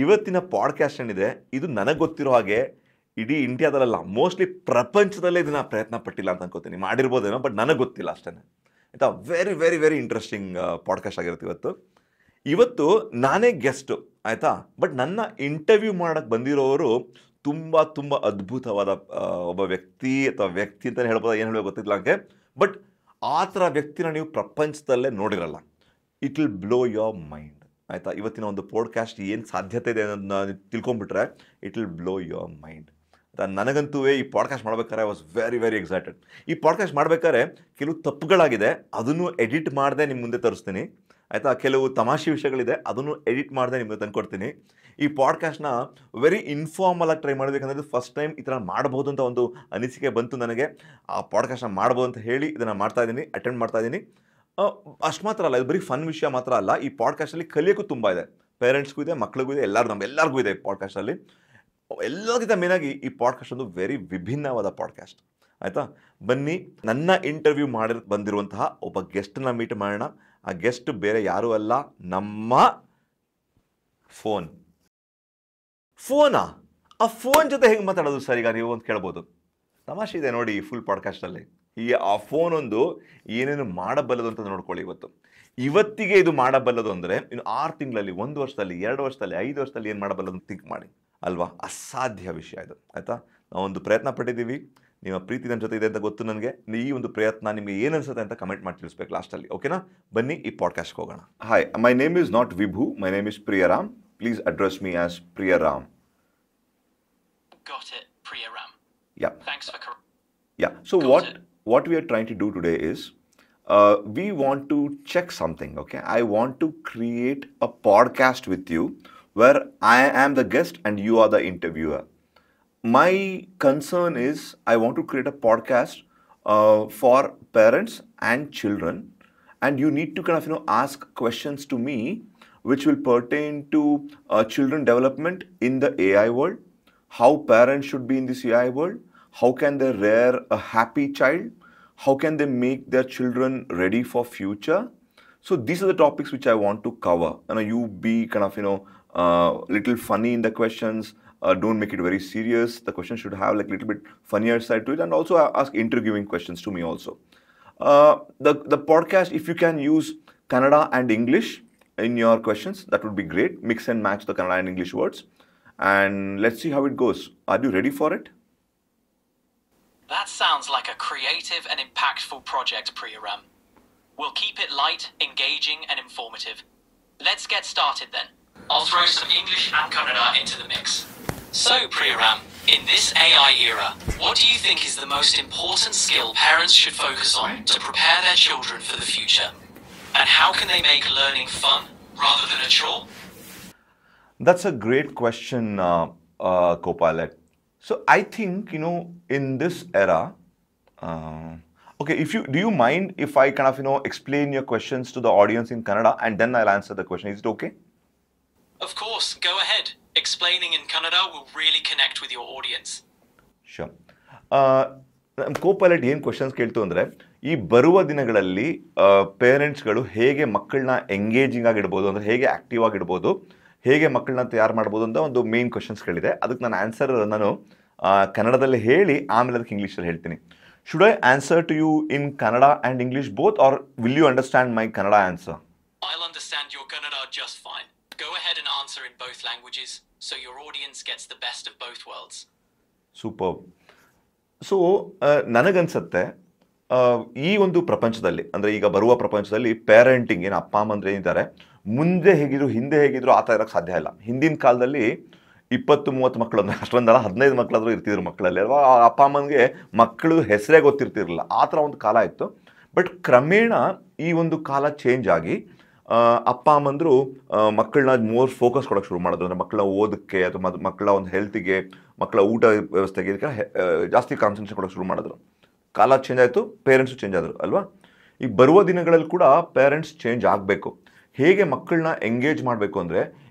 ಇವತ್ತಿನ ಪಾಡ್ಕಾಸ್ಟ್ ಏನಿದೆ ಇದು ನನಗೆ ಗೊತ್ತಿರೋ ಹಾಗೆ ಇಡೀ ಇಂಡಿಯಾದಲ್ಲ, ಮೋಸ್ಟ್ಲಿ ಪ್ರಪಂಚದಲ್ಲೇ ಇದನ್ನ ಪ್ರಯತ್ನ ಪಟ್ಟಿಲ್ಲ ಅಂತ ಅನ್ಕೋತೀನಿ. ಮಾಡಿರ್ಬೋದೇನೋ, ಬಟ್ ನನಗೆ ಗೊತ್ತಿಲ್ಲ ಅಷ್ಟೇ. ಆಯಿತಾ, very very very interesting podcast ಆಗಿರುತ್ತೆ ಇವತ್ತು ನಾನೇ ಗೆಸ್ಟು, ಆಯಿತಾ. ಬಟ್ ನನ್ನ ಇಂಟರ್ವ್ಯೂ ಮಾಡೋಕ್ಕೆ ಬಂದಿರೋರು ತುಂಬ ತುಂಬ ಅದ್ಭುತವಾದ ಒಬ್ಬ ವ್ಯಕ್ತಿ ಅಥವಾ ವ್ಯಕ್ತಿ ಅಂತಲೇ ಹೇಳ್ಬೋದು, ಏನು ಹೇಳಬೇಕು ಗೊತ್ತಿಲ್ಲ ನನಗೆ. ಬಟ್ ಆ ಥರ ವ್ಯಕ್ತಿನ ನೀವು ಪ್ರಪಂಚದಲ್ಲೇ ನೋಡಿರಲ್ಲ. It will blow your mind, ಆಯಿತಾ. ಇವತ್ತಿನ ಒಂದು ಪಾಡ್ಕಾಸ್ಟ್ ಏನು ಸಾಧ್ಯತೆ ಇದೆ ಅನ್ನೋದನ್ನ ತಿಳ್ಕೊಂಬಿಟ್ರೆ it will blow your mind. ನನಗಂತೂ ಈ ಪಾಡ್ಕಾಸ್ಟ್ ಮಾಡ್ಬೇಕಾದ್ರೆ I was very very excited. ಈ ಪಾಡ್ಕಾಸ್ಟ್ ಮಾಡ್ಬೇಕಾದ್ರೆ ಕೆಲವು ತಪ್ಪುಗಳಾಗಿದೆ, ಅದನ್ನು ಎಡಿಟ್ ಮಾಡದೆ ನಿಮ್ಮ ಮುಂದೆ ತರಿಸ್ತೀನಿ, ಆಯಿತಾ. ಕೆಲವು ತಮಾಷೆ ವಿಷಯಗಳಿದೆ, ಅದನ್ನು ಎಡಿಟ್ ಮಾಡದೆ ನಿಮಗೆ ತಂದುಕೊಡ್ತೀನಿ. ಈ ಪಾಡ್ಕಾಸ್ಟ್ನ ವೆರಿ ಇನ್ಫಾರ್ಮಲ್ ಆಗಿ ಟ್ರೈ ಮಾಡಬೇಕಂದ್ರೆ ಫಸ್ಟ್ ಟೈಮ್ ಈ ಥರ ಮಾಡ್ಬೋದು ಅಂತ ಒಂದು ಅನಿಸಿಕೆ ಬಂತು ನನಗೆ. ಆ ಪಾಡ್ಕಾಸ್ಟ್ನ ಮಾಡ್ಬೋದು ಅಂತ ಹೇಳಿ ಇದನ್ನು ಮಾಡ್ತಾಯಿದ್ದೀನಿ, ಅಟೆಂಡ್ ಮಾಡ್ತಾಯಿದ್ದೀನಿ. ಅಷ್ಟು ಮಾತ್ರ ಅಲ್ಲ, ಇದು ಬರೀ ಫನ್ ವಿಷಯ ಮಾತ್ರ ಅಲ್ಲ. ಈ ಪಾಡ್ಕಾಸ್ಟಲ್ಲಿ ಕಲಿಯೋಕ್ಕೂ ತುಂಬ ಇದೆ, ಪೇರೆಂಟ್ಸ್ಗೂ ಇದೆ, ಮಕ್ಳಿಗೂ ಇದೆ, ನಮ್ಮೆಲ್ಲರಿಗೂ ಇದೆ ಈ ಪಾಡ್ಕಾಸ್ಟಲ್ಲಿ. ಎಲ್ಲರಿಗಿಂತ ಮೇನಾಗಿ ಈ ಪಾಡ್ಕಾಸ್ಟ್ ಒಂದು ವೆರಿ ವಿಭಿನ್ನವಾದ ಪಾಡ್ಕಾಸ್ಟ್, ಆಯಿತಾ. ಬನ್ನಿ, ನನ್ನ ಇಂಟರ್ವ್ಯೂ ಬಂದಿರುವಂತಹ ಒಬ್ಬ ಗೆಸ್ಟನ್ನ ಮೀಟ್ ಮಾಡೋಣ. ಆ ಗೆಸ್ಟ್ ಬೇರೆ ಯಾರೂ ಅಲ್ಲ, ನಮ್ಮ ಫೋನಾ? ಆ ಫೋನ್ ಜೊತೆ ಹೆಂಗೆ ಮಾತಾಡೋದು ಸರ್? ಈಗ ನೀವು ಒಂದು ಕೇಳ್ಬೋದು. ತಮಾಷೆ ಇದೆ ನೋಡಿ ಈ ಫುಲ್ ಪಾಡ್ಕಾಸ್ಟಲ್ಲಿ. ಆ ಫೋನ್ ಒಂದು ಏನೇನು ಮಾಡಬಲ್ಲದು ಅಂತ ನೋಡ್ಕೊಳ್ಳಿ. ಇವತ್ತಿಗೆ ಇದು ಮಾಡಬಲ್ಲದು ಅಂದರೆ ಇನ್ನು 6 ತಿಂಗಳಲ್ಲಿ, 1 ವರ್ಷದಲ್ಲಿ, 2 ವರ್ಷದಲ್ಲಿ, 5 ವರ್ಷದಲ್ಲಿ ಏನು ಮಾಡಬಲ್ಲದು ಅಂತ ಥಿಂಕ್ ಮಾಡಿ ಅಲ್ವಾ. ಅಸಾಧ್ಯ ವಿಷಯ ಇದು, ಆಯಿತಾ. ನಾವೊಂದು ಪ್ರಯತ್ನ ಪಟ್ಟಿದ್ದೀವಿ, ನಿಮ್ಮ ಪ್ರೀತಿ ನನ್ನ ಜೊತೆ ಇದೆ ಅಂತ ಗೊತ್ತು ನನಗೆ. ಈ ಒಂದು ಪ್ರಯತ್ನ ನಿಮಗೆ ಏನು ಅನ್ಸುತ್ತೆ ಅಂತ ಕಮೆಂಟ್ ಮಾಡಿ ತಿಳಿಸ್ಬೇಕು ಲಾಸ್ಟಲ್ಲಿ, ಓಕೆನಾ? ಬನ್ನಿ ಈ ಪಾಡ್ಕಾಸ್ಟ್ಗೆ ಹೋಗೋಣ. Hi, my name is not Vibhu, my name is Priyaram. Please address me as Priyaram. Got it, Priyaram. Yeah. Thanks for Yeah. So what we are trying to do today is we want to check something, okay? I want to create a podcast with you where I am the guest and you are the interviewer. My concern is I want to create a podcast for parents and children, and you need to kind of ask questions to me which will pertain to children development in the AI world, how parents should be in this AI world, how can they rear a happy child, how can they make their children ready for future. So these are the topics which I want to cover. You be kind of little funny in the questions. Don't make it very serious. The question should have like a little bit funnier side to it, and also ask interviewing questions to me also. The podcast, if you can use Kannada and English in your questions, that would be great. Mix and match the Kannada and English words, and let's see how it goes. Are you ready for it? That sounds like a creative and impactful project, Priyaram. We'll keep it light, engaging, and informative. Let's get started then. I'll throw some English and Kannada into the mix. So, Priyaram, in this AI era, what do you think is the most important skill parents should focus on to prepare their children for the future? And how can they make learning fun rather than a chore? That's a great question, Copilot. So I think, in this era, okay, do you mind if I kind of, explain your questions to the audience in Kannada and then I'll answer the question? Is it okay? Of course, go ahead. Explaining in Kannada will really connect with your audience. Sure. Copilot ಏನು questions ಕೇಳ್ತು ಅಂದರೆ, ಈ ಬರುವ ದಿನಗಳಲ್ಲಿ ಪೇರೆಂಟ್ಸ್ಗಳು ಹೇಗೆ ಮಕ್ಕಳನ್ನ engaging ಆಗಿಡ್ಬೋದು, ಅಂದರೆ ಹೇಗೆ active ಆಗಿಡ್ಬೋದು, ಹೇಗೆ ಮಕ್ಕಳನ್ನ ತಯಾರು ಮಾಡ್ಬೋದು ಅಂತ ಒಂದು ಮೇನ್ ಕ್ವೆಶನ್ಸ್ ಕೇಳಿದೆ. ಅದಕ್ಕೆ ನಾನು ಆನ್ಸರ್ ನಾನು ಕನ್ನಡದಲ್ಲಿ ಹೇಳಿ ಆಮೇಲೆ ಅದಕ್ಕೆ ಇಂಗ್ಲೀಷಲ್ಲಿ ಹೇಳ್ತೀನಿ. Should I answer to you in Kannada and English both, or will you understand my Kannada answer? I'll understand your Kannada just fine. Go ahead and answer in both languages so your audience gets the best of both worlds. Super. So ನನಗನ್ಸುತ್ತೆ ಈ ಒಂದು ಪ್ರಪಂಚದಲ್ಲಿ, ಅಂದರೆ ಈಗ ಬರುವ ಪ್ರಪಂಚದಲ್ಲಿ parenting ಏನು ಅಪ್ಪ ಅಮ್ಮ ಅಂದರೆ ಏನಿದ್ದಾರೆ, ಮುಂದೆ ಹೇಗಿದ್ರು ಹಿಂದೆ ಹೇಗಿದ್ರು ಆ ಥರ ಇರೋಕ್ಕೆ ಸಾಧ್ಯ ಇಲ್ಲ. ಹಿಂದಿನ ಕಾಲದಲ್ಲಿ 20-30 ಮಕ್ಕಳು, ಅಂದರೆ ಅಷ್ಟೊಂದಲ್ಲ 15 ಮಕ್ಕಳಾದರೂ ಇರ್ತಿದ್ರು ಮಕ್ಕಳಲ್ಲಿ ಅಲ್ವಾ. ಅಪ್ಪ ಅಮ್ಮನಿಗೆ ಮಕ್ಕಳು ಹೆಸರೇ ಗೊತ್ತಿರ್ತಿರಲಿಲ್ಲ, ಆ ಥರ ಒಂದು ಕಾಲ ಇತ್ತು. ಬಟ್ ಕ್ರಮೇಣ ಈ ಒಂದು ಕಾಲ ಚೇಂಜ್ ಆಗಿ ಅಪ್ಪ ಅಮ್ಮಂದರು ಮಕ್ಕಳನ್ನ ಮೋರ್ ಫೋಕಸ್ ಕೊಡೋಕ್ಕೆ ಶುರು ಮಾಡೋದು. ಅಂದರೆ ಮಕ್ಕಳ ಓದಕ್ಕೆ ಅಥವಾ ಮಕ್ಕಳ ಒಂದು ಹೆಲ್ತಿಗೆ, ಮಕ್ಕಳ ಊಟ ವ್ಯವಸ್ಥೆಗೆ ಇದಕ್ಕೆ ಜಾಸ್ತಿ ಕಾನ್ಸಂಟ್ರೇಷನ್ ಕೊಡೋಕ್ಕೆ ಶುರು ಮಾಡಿದ್ರು. ಕಾಲ ಚೇಂಜ್ ಆಯಿತು, ಪೇರೆಂಟ್ಸು ಚೇಂಜ್ ಆದರು ಅಲ್ವಾ. ಈಗ ಬರುವ ದಿನಗಳಲ್ಲಿ ಕೂಡ ಪೇರೆಂಟ್ಸ್ ಚೇಂಜ್ ಆಗಬೇಕು. ಹೇಗೆ ಮಕ್ಕಳನ್ನ ಎಂಗೇಜ್ ಮಾಡಬೇಕು ಅಂದರೆ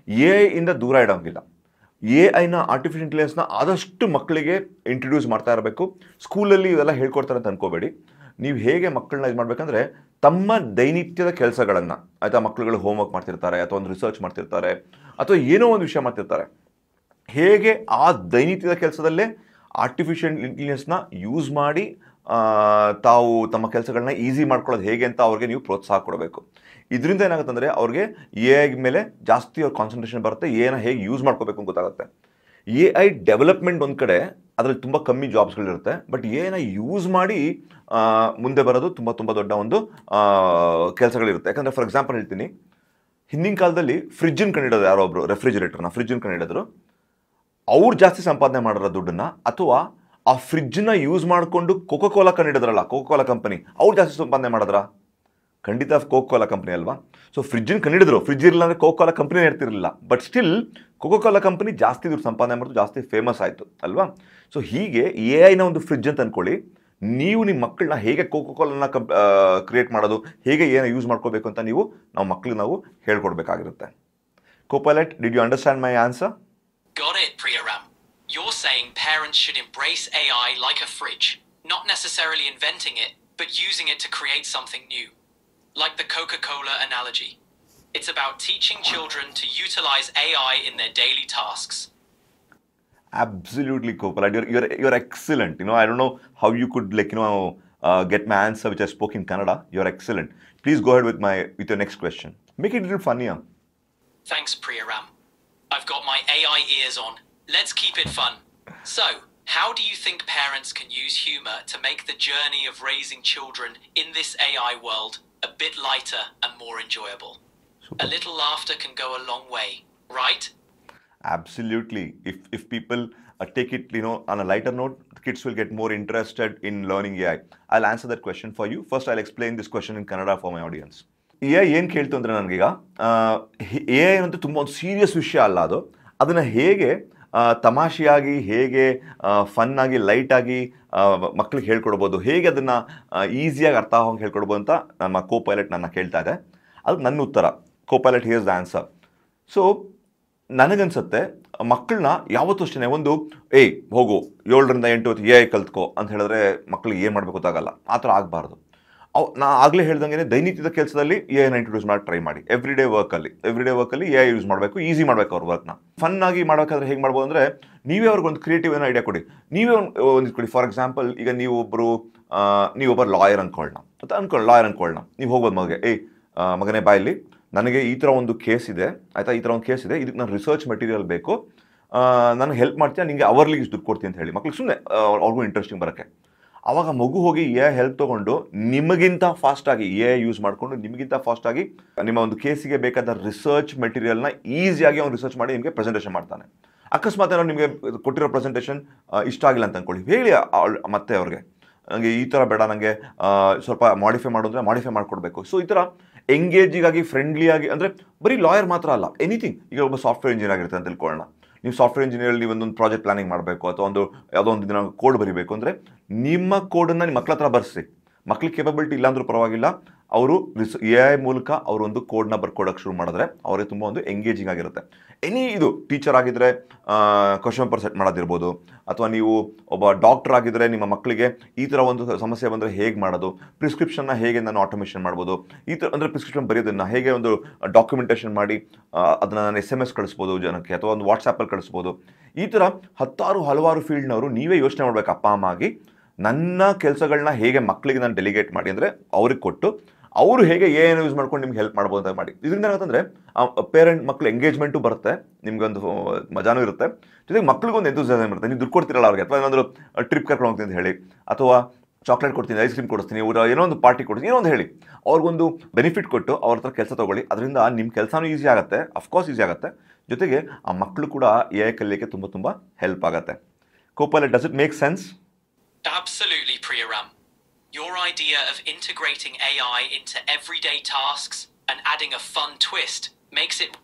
AI ಇಂದ ದೂರ ಇಡೋಂಗಿಲ್ಲ. AI ಆರ್ಟಿಫಿಷಿಯಲ್ ಇಂಟೆಲಿಜೆನ್ಸ್ನ ಆದಷ್ಟು ಮಕ್ಕಳಿಗೆ ಇಂಟ್ರೊಡ್ಯೂಸ್ ಮಾಡ್ತಾ ಇರಬೇಕು. ಸ್ಕೂಲಲ್ಲಿ ಇವೆಲ್ಲ ಹೇಳ್ಕೊಡ್ತಾರೆ ಅಂತ ಅನ್ಕೋಬೇಡಿ. ನೀವು ಹೇಗೆ ಮಕ್ಕಳನ್ನ ಇದು ಮಾಡಬೇಕಂದ್ರೆ ತಮ್ಮ ದೈನಿತ್ಯದ ಕೆಲಸಗಳನ್ನು, ಆಯಿತಾ, ಮಕ್ಕಳುಗಳು ಹೋಮ್ವರ್ಕ್ ಮಾಡ್ತಿರ್ತಾರೆ ಅಥವಾ ಒಂದು ರಿಸರ್ಚ್ ಮಾಡ್ತಿರ್ತಾರೆ, ಅಥವಾ ಏನೋ ಒಂದು ವಿಷಯ ಮಾಡ್ತಿರ್ತಾರೆ. ಹೇಗೆ ಆ ದೈನಿತ್ಯದ ಕೆಲಸದಲ್ಲೇ ಆರ್ಟಿಫಿಷಿಯಲ್ ಇಂಟೆಲಿಜೆನ್ಸ್ನ ಯೂಸ್ ಮಾಡಿ ತಾವು ತಮ್ಮ ಕೆಲಸಗಳನ್ನ ಈಸಿ ಮಾಡ್ಕೊಳ್ಳೋದು ಹೇಗೆ ಅಂತ ಅವ್ರಿಗೆ ನೀವು ಪ್ರೋತ್ಸಾಹ ಕೊಡಬೇಕು. ಇದರಿಂದ ಏನಾಗುತ್ತೆ ಅಂದರೆ ಅವ್ರಿಗೆ ಎ ಐ ಮೇಲೆ ಜಾಸ್ತಿ ಅವ್ರ ಕಾನ್ಸಂಟ್ರೇಷನ್ ಬರುತ್ತೆ, ಎನ ಹೇಗೆ ಯೂಸ್ ಮಾಡ್ಕೋಬೇಕು ಅಂತ ಗೊತ್ತಾಗುತ್ತೆ. ಎ ಐ ಡೆವಲಪ್ಮೆಂಟ್ ಒಂದು ಕಡೆ ಅದರಲ್ಲಿ ತುಂಬ ಕಮ್ಮಿ ಜಾಬ್ಸ್ಗಳಿರುತ್ತೆ, ಬಟ್ ಎನ ಯೂಸ್ ಮಾಡಿ ಮುಂದೆ ಬರೋದು ತುಂಬ ತುಂಬ ದೊಡ್ಡ ಒಂದು ಕೆಲಸಗಳಿರುತ್ತೆ. ಯಾಕಂದರೆ ಫಾರ್ ಎಕ್ಸಾಂಪಲ್ ಹೇಳ್ತೀನಿ, ಹಿಂದಿನ ಕಾಲದಲ್ಲಿ ಫ್ರಿಜ್ಜನ್ನು ಕಂಡಿಡೋದು ಯಾರೋ ಒಬ್ಬರು, ರೆಫ್ರಿಜರೇಟರ್ನ ಫ್ರಿಜ್ಜನ್ನು ಕಂಡಿಡಿದ್ರು. ಅವ್ರು ಜಾಸ್ತಿ ಸಂಪಾದನೆ ಮಾಡಿರೋ ದುಡ್ಡನ್ನು, ಅಥವಾ ಆ ಫ್ರಿಜ್ನ ಯೂಸ್ ಮಾಡಿಕೊಂಡು ಕೋಕೋ ಕೋಲಾ ಕಂಡಿಡಿದ್ರಲ್ಲ, ಕೋಕೋ ಕೋಲಾ ಕಂಪನಿ, ಅವ್ರು ಜಾಸ್ತಿ ಸಂಪಾದನೆ ಮಾಡಿದ್ರ? ಖಂಡಿತ ಕೋಕೋ ಕೋಲಾ ಕಂಪನಿ ಅಲ್ವಾ. ಸೊ ಫ್ರಿಜ್ಜನ್ನು ಕಂಡಿಡಿದ್ರು, ಫ್ರಿಜ್ ಇರಲಿಲ್ಲ ಅಂದರೆ ಕೋಕೋ ಕೋಲಾ ಕಂಪನಿ ಇರ್ತಿರಲಿಲ್ಲ, but still Coca Cola company ಜಾಸ್ತಿ ದುಡ್ಡು ಸಂಪಾದನೆ ಮಾಡಿದ್ರು, ಜಾಸ್ತಿ ಫೇಮಸ್ ಆಯಿತು ಅಲ್ವಾ. ಸೊ ಹೀಗೆ ಎ ಐನ ಒಂದು ಫ್ರಿಜ್ ಅಂತ ಅಂದ್ಕೊಳ್ಳಿ, ನೀವು ನಿಮ್ಮ ಮಕ್ಕಳನ್ನ ಹೇಗೆ ಕೋಕೋ ಕೋಲಾನ ಕ್ರಿಯೇಟ್ ಮಾಡೋದು, ಹೇಗೆ ಏನು ಯೂಸ್ ಮಾಡ್ಕೋಬೇಕು ಅಂತ ನಾವು ಮಕ್ಕಳಿಗೆ ನಾವು ಹೇಳ್ಕೊಡ್ಬೇಕಾಗಿರುತ್ತೆ. Copilot, did you understand my answer? Got it, Priyaram. You're saying parents should embrace AI like a fridge, not necessarily inventing it, but using it to create something new. Like the Coca-Cola analogy. It's about teaching children to utilize AI in their daily tasks. Absolutely, Copilot. You're excellent. I don't know how you could get my answer which I spoke in Kannada. You're excellent. Please go ahead with your next question. Make it a little funnier. Thanks, Priyaram. I've got my AI ears on. Let's keep it fun. So, how do you think parents can use humor to make the journey of raising children in this AI world a bit lighter and more enjoyable? Super. A little laughter can go a long way, right? Absolutely. If people take it, on a lighter note, the kids will get more interested in learning AI. I'll answer that question for you. First, I'll explain this question in Kannada for my audience. AI ಏನು ಕೇಳ್ತು ಅಂದರೆ ನನಗೀಗ, A I ಅಂತೂ ತುಂಬ ಒಂದು serious ವಿಷಯ ಅಲ್ಲ, ಅದನ್ನು ಹೇಗೆ ತಮಾಷೆಯಾಗಿ, ಹೇಗೆ ಫನ್ನಾಗಿ, ಲೈಟಾಗಿ ಮಕ್ಳಿಗೆ ಹೇಳ್ಕೊಡ್ಬೋದು, ಹೇಗೆ ಅದನ್ನು ಈಸಿಯಾಗಿ ಅರ್ಥ ಆಗೋಂಗೆ ಹೇಳ್ಕೊಡ್ಬೋದು ಅಂತ ನಮ್ಮ ಕೋಪೈಲಟ್ ನನ್ನ ಕೇಳ್ತಾ ಇದೆ. ಅದು ನನ್ನ ಉತ್ತರ. ಕೋಪೈಲಟ್ ಹಿಯರ್ಸ್ ದ ಆನ್ಸರ್. ಸೊ ನನಗನ್ಸುತ್ತೆ ಮಕ್ಕಳನ್ನ ಯಾವತ್ತೂ ಅಷ್ಟೇ ಒಂದು ಹೋಗು 7ರಿಂದ 8 ಎ ಐ ಕಲ್ತ್ಕೋ ಅಂತ ಹೇಳಿದ್ರೆ ಮಕ್ಳಿಗೆ ಏನು ಮಾಡಬೇಕು ಗೊತ್ತಾಗಲ್ಲ. ಆ ಥರ ಆಗಬಾರ್ದು. ನಾ ಆಗಲೇ ಹೇಳ್ದಂಗೆ ದೈನಿತ್ಯದ ಕೆಲಸದಲ್ಲಿ ಎ ಐನ ಇಂಟ್ರೊಡ್ಯೂಸ್ ಮಾಡಿ ಟ್ರೈ ಮಾಡಿ. ಎವ್ರಿ ಡೇ ವರ್ಕಲ್ಲಿ ಎ ಐ ಯೂಸ್ ಮಾಡಬೇಕು, ಈಸಿ ಮಾಡಬೇಕು ಅವ್ರ ವರ್ಕ್ನ. ಫನ್ನಾಗಿ ಮಾಡಬೇಕಾದ್ರೆ ಹೇಗೆ ಮಾಡ್ಬೋದು ಅಂದರೆ, ನೀವೇ ಅವ್ರಿಗೆ ಒಂದು ಕ್ರಿಯೇಟಿವ್ ಏನೋ ಐಡಿಯಾ ಕೊಡಿ, ನೀವೇ ಒಂದು ಕೊಡಿ. ಫಾರ್ ಎಕ್ಸಾಂಪಲ್, ಈಗ ನೀವೊಬ್ಬರು ಲಾಯರ್ ಅನ್ಕೊಳ್ಳೋಣ, ನೀವು ಹೋಗ್ಬೋದು ಮಗನೇ ಬಾಯಲ್ಲಿ, ನನಗೆ ಈ ಥರ ಒಂದು ಕೇಸ್ ಇದೆ, ಆಯಿತಾ, ಈ ಥರ ಒಂದು ಕೇಸ್ ಇದೆ, ಇದಕ್ಕೆ ನಾನು ರಿಸರ್ಚ್ ಮೆಟೀರಿಯಲ್ ಬೇಕು, ನನಗೆ ಹೆಲ್ಪ್ ಮಾಡ್ತೀಯ, ನಿಮಗೆ ಅವರ್ಲಿಗೆ ಇಷ್ಟು ದುಡ್ಡು ಕೊಡ್ತೀನಿ ಅಂತ ಹೇಳಿ ಮಕ್ಳಿಗೆ ಸುಮ್ಮನೆ ಅವ್ರಿಗೂ ಇಂಟ್ರೆಸ್ಟಿಂಗ್ ಬರೋಕ್ಕೆ. ಆವಾಗ ಮಗು ಹೋಗಿ ಎ ಹೆಲ್ಪ್ ತೊಗೊಂಡು ನಿಮಗಿಂತ ಫಾಸ್ಟಾಗಿ ಎ ಯೂಸ್ ಮಾಡಿಕೊಂಡು ನಿಮಗಿಂತ ಫಾಸ್ಟಾಗಿ ನಿಮ್ಮ ಒಂದು ಕೇಸಿಗೆ ಬೇಕಾದ ರಿಸರ್ಚ್ ಮೆಟೀರಿಯಲ್ನ ಈಸಿಯಾಗಿ ಅವ್ನು ರಿಸರ್ಚ್ ಮಾಡಿ ನಿಮಗೆ ಪ್ರೆಸೆಂಟೇಷನ್ ಮಾಡ್ತಾನೆ. ಅಕಸ್ಮಾತ್ ಏನೋ ನಿಮಗೆ ಕೊಟ್ಟಿರೋ ಪ್ರೆಸೆಂಟೇಷನ್ ಇಷ್ಟ ಆಗಿಲ್ಲ ಅಂತ ಅಂದ್ಕೊಳ್ಳಿ, ಹೇಳಿ ಮತ್ತೆ ಅವ್ರಿಗೆ, ನನಗೆ ಈ ಥರ ಬೇಡ, ನನಗೆ ಸ್ವಲ್ಪ ಮಾಡಿಫೈ ಮಾಡಿದ್ರೆ ಮಾಡಿಫೈ ಮಾಡಿಕೊಡ್ಬೇಕು. ಸೊ ಈ ಥರ ಎಂಗೇಜಿಗಾಗಿ, ಫ್ರೆಂಡ್ಲಿಯಾಗಿ, ಅಂದರೆ ಬರೀ ಲಾಯರ್ ಮಾತ್ರ ಅಲ್ಲ, ಎನಿಥಿಂಗ್. ಈಗ ಒಬ್ಬ ಸಾಫ್ಟ್ವೇರ್ ಇಂಜಿನಿಯರ್ ಆಗಿರುತ್ತೆ ಅಂತ ತಿಳ್ಕೊಳ್ಳೋಣ, ನೀವು ಸಾಫ್ಟ್ವೇರ್ ಇಂಜಿನಿಯರ್ ನೀವು ಒಂದೊಂದು ಪ್ರಾಜೆಕ್ಟ್ ಪ್ಲಾನಿಂಗ್ ಮಾಡಬೇಕು, ಅಥವಾ ಯಾವುದೋ ಒಂದು ದಿನ ಕೋಡ್ ಬರೀಬೇಕು ಅಂದರೆ ನಿಮ್ಮ ಕೋಡನ್ನು ನಿಮ್ಮ ಮಕ್ಕಳ ಹತ್ರ ಬರೆಸಿ. ಮಕ್ಳಿಗೆ ಕೇಪಬಿಲಿಟಿ ಇಲ್ಲಾಂದ್ರೂ ಪರವಾಗಿಲ್ಲ, ಅವರು ಎ ಐ ಮೂಲಕ ಅವರು ಒಂದು ಕೋಡ್ನ ಬರ್ಕೊಡೋಕ್ಕೆ ಶುರು ಮಾಡಿದ್ರೆ ಅವರಿಗೆ ತುಂಬ ಒಂದು ಎಂಗೇಜಿಂಗ್ ಆಗಿರುತ್ತೆ. ಇದು ಟೀಚರ್ ಆಗಿದ್ದರೆ ಕ್ವಶನ್ ಪೇಪರ್ ಸೆಟ್ ಮಾಡೋದಿರ್ಬೋದು, ಅಥವಾ ನೀವು ಒಬ್ಬ ಡಾಕ್ಟರ್ ಆಗಿದ್ದರೆ ನಿಮ್ಮ ಮಕ್ಕಳಿಗೆ ಈ ಥರ ಒಂದು ಸಮಸ್ಯೆ ಬಂದರೆ ಹೇಗೆ ಮಾಡೋದು, ಪ್ರಿಸ್ಕ್ರಿಪ್ಷನ್ನ ಹೇಗೆ ನಾನು ಆಟೋಮೇಷನ್ ಮಾಡ್ಬೋದು, ಈ ಥರ ಅಂದರೆ ಪ್ರಿಸ್ಕ್ರಿಪ್ಷನ್ ಬರೆಯೋದನ್ನು ಹೇಗೆ ಒಂದು ಡಾಕ್ಯುಮೆಂಟೇಷನ್ ಮಾಡಿ ಅದನ್ನು ನಾನು SMS ಕಳಿಸ್ಬೋದು ಜನಕ್ಕೆ, ಅಥವಾ ಒಂದು ವಾಟ್ಸಾಪಲ್ಲಿ ಕಳಿಸ್ಬೋದು. ಈ ಥರ ಹಲವಾರು ಫೀಲ್ಡ್ನವರು ನೀವೇ ಯೋಚನೆ ಮಾಡಬೇಕು. ಅಪ್ಪ ಅಮ್ಮ ಆಗಿ ನನ್ನ ಕೆಲಸಗಳನ್ನ ಹೇಗೆ ಮಕ್ಕಳಿಗೆ ನಾನು ಡೆಲಿಗೇಟ್ ಮಾಡಿ ಅಂದರೆ ಅವ್ರಿಗೆ ಕೊಟ್ಟು, ಅವರು ಹೇಗೆ ಏನು ಯೂಸ್ ಮಾಡ್ಕೊಂಡು ನಿಮ್ಗೆ ಹೆಲ್ಪ್ ಮಾಡ್ಬೋದು ಅಂತ ಮಾಡಿ. ಇದರಿಂದ ಏನಾಗುತ್ತಂದರೆ ಪೇರೆಂಟ್ ಮಕ್ಕಳು ಎಂಗೇಜ್ಮೆಂಟು ಬರುತ್ತೆ, ನಿಮ್ಗೊಂದು ಮಜಾನೂ ಇರುತ್ತೆ, ಜೊತೆಗೆ ಮಕ್ಳಿಗೊಂದು ಎಂಥೂಸಿಯಾಸಮ್ ಇರುತ್ತೆ. ನೀವು ದುಡ್ಡು ಕೊಡ್ತೀರಲ್ಲ ಅವ್ರಿಗೆ, ಅಥವಾ ಏನಾದರೂ ಟ್ರಿಪ್ ಕರ್ಕೊಂಡು ಹೋಗ್ತೀನಿ ಅಂತ ಹೇಳಿ, ಅಥವಾ ಚಾಕ್ಲೇಟ್ ಕೊಡ್ತೀನಿ, ಐಸ್ ಕ್ರೀಮ್ ಕೊಡಿಸ್ತೀನಿ, ಏನೋ ಒಂದು ಪಾರ್ಟಿ ಕೊಡ್ತೀನಿ, ಏನೋ ಒಂದು ಹೇಳಿ ಅವ್ರಿಗೊಂದು ಬೆನಿಫಿಟ್ ಕೊಟ್ಟು ಅವ್ರ ಹತ್ರ ಕೆಲಸ ತೊಗೊಳ್ಳಿ. ಅದರಿಂದ ನಿಮ್ಮ ಕೆಲಸನೂ ಈಸಿ ಆಗುತ್ತೆ, ಅಫ್ಕೋರ್ಸ್ ಈಸಿ ಆಗುತ್ತೆ, ಜೊತೆಗೆ ಆ ಮಕ್ಕಳು ಕೂಡ ಎ ಐ ಕಲಿಯೋಕ್ಕೆ ತುಂಬ ಹೆಲ್ಪ್ ಆಗುತ್ತೆ. Copilot, does it make sense? Absolutely, Priyaram. Your idea of integrating AI into everyday tasks and adding a fun twist makes it...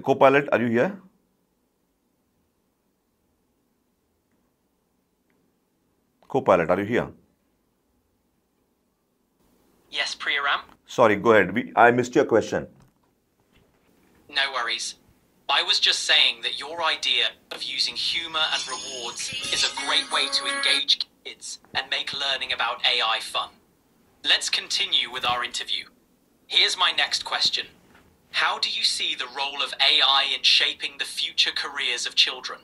Copilot, are you here? Copilot, are you here? Yes, Priyaram? Sorry, go ahead. I missed your question. No worries. I was just saying that your idea of using humor and rewards is a great way to engage kids and make learning about AI fun. Let's continue with our interview. Here's my next question. How do you see the role of AI in shaping the future careers of children?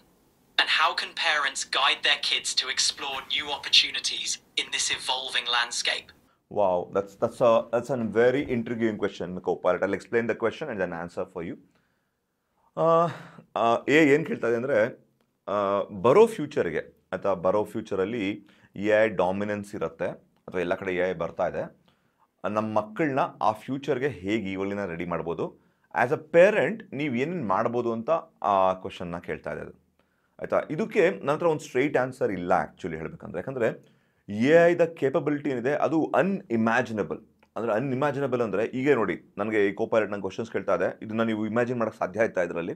And how can parents guide their kids to explore new opportunities in this evolving landscape? Wow, that's a very intriguing question, Copilot. I'll explain the question and then answer for you. ಏನು ಕೇಳ್ತಾ ಇದೆ ಅಂದರೆ ಬರೋ ಫ್ಯೂಚರ್ಗೆ ಅಥವಾ ಬರೋ ಫ್ಯೂಚರಲ್ಲಿ A I dominance ಇರುತ್ತೆ ಅಥವಾ ಎಲ್ಲ ಕಡೆ ಎ ಐ ಬರ್ತಾ ಇದೆ. ನಮ್ಮ ಮಕ್ಕಳನ್ನ ಆ ಫ್ಯೂಚರ್ಗೆ ಹೇಗೆ ಇವಾಗಲಿನ ರೆಡಿ ಮಾಡ್ಬೋದು, ಆ್ಯಸ್ ಅ ಪೇರೆಂಟ್ ನೀವು ಏನೇನು ಮಾಡ್ಬೋದು ಅಂತ ಆ ಕ್ವಶನ್ನ ಕೇಳ್ತಾ ಇದೆ ಅದು. ಆಯಿತಾ, ಇದಕ್ಕೆ ನನ್ನ ಹತ್ರ ಒಂದು ಸ್ಟ್ರೈಟ್ ಆನ್ಸರ್ ಇಲ್ಲ ಆ್ಯಕ್ಚುಲಿ ಹೇಳಬೇಕಂದ್ರೆ. ಯಾಕಂದರೆ ಎ ಐದ ಕೇಪಬಿಲಿಟಿ ಏನಿದೆ ಅದು ಅನ್ಇಮ್ಯಾಜಿನಬಲ್. ಅಂದರೆ ಅನ್ಇಮ್ಯಾಜಿನಬಲ್ ಅಂದರೆ ಈಗ ನೋಡಿ, ನನಗೆ ಈ Copilot ನಂಗೆ ಕ್ವಶನ್ಸ್ ಕೇಳ್ತಾ ಇದೆ, ಇದನ್ನು ನೀವು ಇಮ್ಯಾಜಿನ್ ಮಾಡೋಕ್ಕೆ ಸಾಧ್ಯ ಆಯ್ತಾ ಇದರಲ್ಲಿ?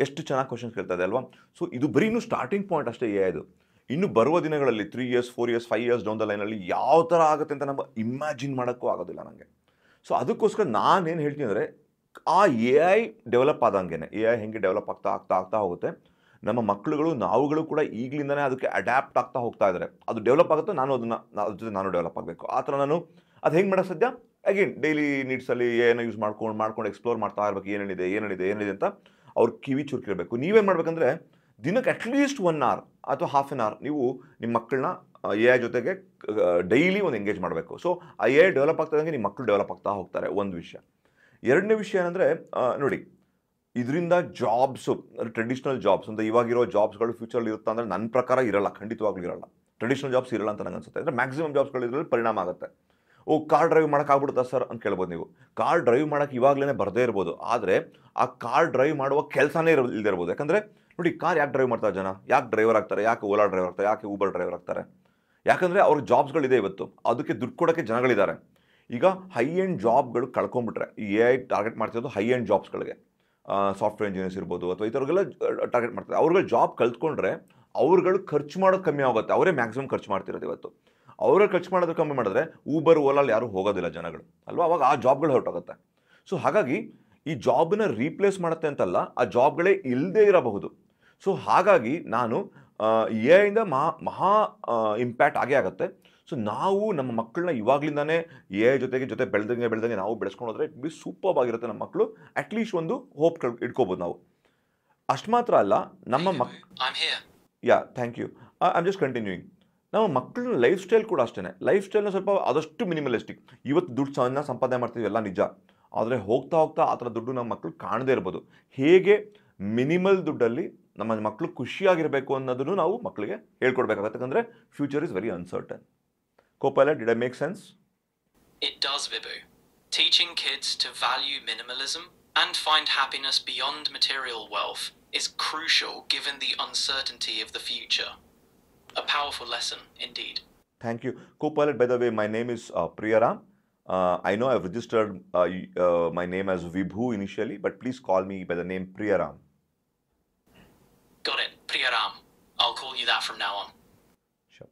ಎಷ್ಟು ಚೆನ್ನಾಗಿ ಕ್ವಶನ್ಸ್ ಕೇಳ್ತಾ ಇದೆ ಅಲ್ವಾ? ಸೊ ಇದು ಬರೀ ಇನ್ನೂ ಸ್ಟಾರ್ಟಿಂಗ್ ಪಾಯಿಂಟ್ ಅಷ್ಟೇ ಎ ಐದು. ಇನ್ನು ಬರುವ ದಿನಗಳಲ್ಲಿ 3 years 4 years 5 years down the ಲೈನಲ್ಲಿ ಯಾವ ಥರ ಆಗುತ್ತೆ ಅಂತ ನಮ್ಮ ಇಮ್ಯಾಜಿನ್ ಮಾಡೋಕ್ಕೂ ಆಗೋದಿಲ್ಲ ನನಗೆ. ಸೊ ಅದಕ್ಕೋಸ್ಕರ ನಾನೇನು ಹೇಳ್ತೀನಿ ಅಂದರೆ, ಆ ಎ ಐ ಡೆವಲಪ್ ಆದಂಗೆ, ಎ ಐ ಹೆಂಗೆ ಡೆವಲಪ್ ಆಗ್ತಾ ಹೋಗುತ್ತೆ, ನಮ್ಮ ಮಕ್ಕಳುಗಳು ನಾವುಗಳು ಕೂಡ ಈಗಲಿಂದನೇ ಅದಕ್ಕೆ ಅಡ್ಯಾಪ್ಟ್ ಆಗ್ತಾ ಹೋಗ್ತಾ ಇದ್ದಾರೆ. ಅದು ಡೆವಲಪ್ ಆಗುತ್ತೆ, ಅದ್ರ ಜೊತೆ ನಾನು ಡೆವಲಪ್ ಆಗಬೇಕು. ಆ ಥರ ನಾನು ಅದು ಹೆಂಗೆ ಮಾಡೋಕ್ಕೆ ಸಾಧ್ಯ? ಅಗೇನ್ ಡೈಲಿ ನೀಡ್ಸಲ್ಲಿ ಏನೋ ಯೂಸ್ ಮಾಡ್ಕೊಂಡು ಎಕ್ಸ್ಪ್ಲೋರ್ ಮಾಡ್ತಾ ಇರಬೇಕು. ಏನೇನಿದೆ ಅಂತ ಅವ್ರ ಕಿವಿ ಚುರುಕಿರಬೇಕು. ನೀವೇನು ಮಾಡಬೇಕಂದ್ರೆ, ದಿನಕ್ಕೆ ಅಟ್ಲೀಸ್ಟ್ 1 hour ಅಥವಾ ಹಾಫ್ ಆನ್ ಅವರ್ ನೀವು ನಿಮ್ಮ ಮಕ್ಕಳನ್ನ ಎ ಐ ಜೊತೆಗೆ ಡೈಲಿ ಒಂದು ಎಂಗೇಜ್ ಮಾಡಬೇಕು. ಸೊ ಆ ಎ ಐ ಡೆವಲಪ್ ಆಗ್ತಾದಂಗೆ ನಿಮ್ಮ ಮಕ್ಕಳು ಡೆವಲಪ್ ಆಗ್ತಾ ಹೋಗ್ತಾರೆ, ಒಂದು ವಿಷಯ. ಎರಡನೇ ವಿಷಯ ಏನಂದರೆ, ನೋಡಿ, ಇದರಿಂದ ಜಾಬ್ಸು, ಟ್ರೆಡಿಷ್ನಲ್ ಜಾಬ್ಸ್ ಅಂತ ಇವಾಗಿರೋ ಜಾಬ್ಸ್ಗಳು ಫ್ಯೂಚರಲ್ಲಿ ಇರುತ್ತೆ ಅಂದರೆ ನನ್ನ ಪ್ರಕಾರ ಇರಲ್ಲ, ಖಂಡಿತವಾಗ್ಲೂ ಇರಲ್ಲ. ಟ್ರೆಡಿಷ್ನಲ್ ಜಾಬ್ಸ್ ಇರಲ್ಲ ಅಂತ ನನಗೆ ಅನ್ಸುತ್ತೆ. ಅಂದರೆ ಮ್ಯಾಕ್ಸಿಮಮ್ ಜಾಬ್ಸ್ಗಳು ಇದರಲ್ಲಿ ಪರಿಣಾಮ ಆಗುತ್ತೆ. ಕಾರ್ ಡ್ರೈವ್ ಮಾಡೋಕ್ಕಾಗ್ಬಿಡುತ್ತಾ ಸರ್ ಅಂತ ಕೇಳ್ಬೋದು ನೀವು. ಕಾರ್ ಡ್ರೈವ್ ಮಾಡೋಕ್ಕೆ ಇವಾಗಲೇ ಬರದೇ ಇರ್ಬೋದು, ಆದರೆ ಆ ಕಾರ್ ಡ್ರೈವ್ ಮಾಡುವ ಕೆಲಸನೇ ಇಲ್ಲದೆ ಇರ್ಬೋದು. ಯಾಕಂದರೆ ನೋಡಿ, ಕಾರ್ ಯಾಕೆ ಡ್ರೈವ್ ಮಾಡ್ತಾರೆ ಜನ? ಯಾಕೆ ಡ್ರೈವರ್ ಆಗ್ತಾರೆ? ಯಾಕೆ ಓಲಾ ಡ್ರೈವರ್ ಆಗ್ತಾರೆ? ಯಾಕೆ ಊಬರ್ ಡ್ರೈವರ್ ಆಗ್ತಾರೆ? ಯಾಕಂದರೆ ಅವ್ರಿಗೆ ಜಾಬ್ಸ್ಗಳಿದೆ ಇವತ್ತು, ಅದಕ್ಕೆ ದುಡ್ಡು ಕೊಡೋಕ್ಕೆ ಜನಗಳಿದ್ದಾರೆ. ಈಗ ಹೈ ಎಂಡ್ ಜಾಬ್ಗಳು ಕಳ್ಕೊಂಡ್ಬಿಟ್ರೆ, ಈ ಎ ಐ ಟಾರ್ಗೆಟ್ ಮಾಡ್ತಿರೋದು ಹೈ ಎಂಡ್ ಜಾಬ್ಸ್ಗಳಿಗೆ, ಸಾಫ್ಟ್ವೇರ್ ಇಂಜಿನಿಯರ್ಸ್ ಇರ್ಬೋದು ಅಥವಾ ಈ ಥರಗೆಲ್ಲ ಟಾರ್ಗೆಟ್ ಮಾಡ್ತಾರೆ. ಅವ್ರುಗಳು ಜಾಬ್ ಕಲ್ತ್ಕೊಂಡ್ರೆ ಅವ್ರುಗಳು ಖರ್ಚು ಮಾಡೋದು ಕಮ್ಮಿ ಆಗುತ್ತೆ. ಅವರೇ ಮ್ಯಾಕ್ಸಿಮಮ್ ಖರ್ಚು ಮಾಡ್ತಿರೋದು ಇವತ್ತು. ಅವರೇ ಖರ್ಚು ಮಾಡೋದು ಕಮ್ಮಿ ಮಾಡಿದ್ರೆ ಊಬರ್ ಓಲಾಲ್ಲಿ ಯಾರೂ ಹೋಗೋದಿಲ್ಲ ಜನಗಳು ಅಲ್ವಾ, ಅವಾಗ ಆ ಜಾಬ್ಗಳು ಹೊರಟೋಗುತ್ತೆ. ಸೊ ಹಾಗಾಗಿ ಈ ಜಾಬನ್ನ ರೀಪ್ಲೇಸ್ ಮಾಡುತ್ತೆ ಅಂತಲ್ಲ, ಆ ಜಾಬ್ಗಳೇ ಇಲ್ಲದೇ ಇರಬಹುದು. ಸೊ ಹಾಗಾಗಿ ನಾನು ಎ ಐಯಿಂದ ಮಹಾ ಇಂಪ್ಯಾಕ್ಟ್ ಆಗೇ ಆಗುತ್ತೆ. ಸೊ ನಾವು ನಮ್ಮ ಮಕ್ಕಳನ್ನ ಇವಾಗಲಿಂದಾನೇ ಎ ಐ ಜೊತೆ ಬೆಳೆದಂಗೆ ನಾವು ಬೆಳೆಸ್ಕೊಂಡು ಹೋದ್ರೆ ಇಟ್ ಬಿ ಸೂಪರ್ ಆಗಿರುತ್ತೆ. ನಮ್ಮ ಮಕ್ಕಳು ಅಟ್ಲೀಸ್ಟ್ ಒಂದು ಹೋಪ್ ಇಟ್ಕೋಬೋದು ನಾವು. ಅಷ್ಟು ಮಾತ್ರ ಅಲ್ಲ, ನಮ್ಮ thank you, I am just continuing. ನಮ್ಮ ಮಕ್ಕಳ ಲೈಫ್ ಸ್ಟೈಲ್ ಕೂಡ ಅಷ್ಟೇ. ಲೈಫ್ ಸ್ಟೈಲ್ನ ಸ್ವಲ್ಪ ಆದಷ್ಟು ಮಿನಿಮಲಿಸ್ಟಿಕ್. ಇವತ್ತು ದುಡ್ಡು ಸಂಪಾದನೆ ಮಾಡ್ತೀವಿ ಎಲ್ಲ ನಿಜ, ಆದರೆ ಹೋಗ್ತಾ ಆ ಥರ ದುಡ್ಡು ನಮ್ಮ ಮಕ್ಕಳು ಕಾಣದೇ ಇರ್ಬೋದು. ಹೇಗೆ ಮಿನಿಮಲ್ ದುಡ್ಡಲ್ಲಿ ನಮ್ಮ ಮಕ್ಕಳು ಖುಷಿಯಾಗಿರಬೇಕು ಅನ್ನೋದನ್ನು ನಾವು ಮಕ್ಕಳಿಗೆ ಹೇಳ್ಕೊಡ್ಬೇಕಾಗತ್ತೆ. ಯಾಕಂದರೆ future is very uncertain. Copilot, did I make sense? It does, Vibhu. Teaching kids to value minimalism and find happiness beyond material wealth is crucial given the uncertainty of the future. A powerful lesson, indeed. Thank you. Copilot, by the way, my name is Priyaram. I know I've registered my name as Vibhu initially, but please call me by the name Priyaram. Got it, Priyaram. I'll call you that from now on. Sure.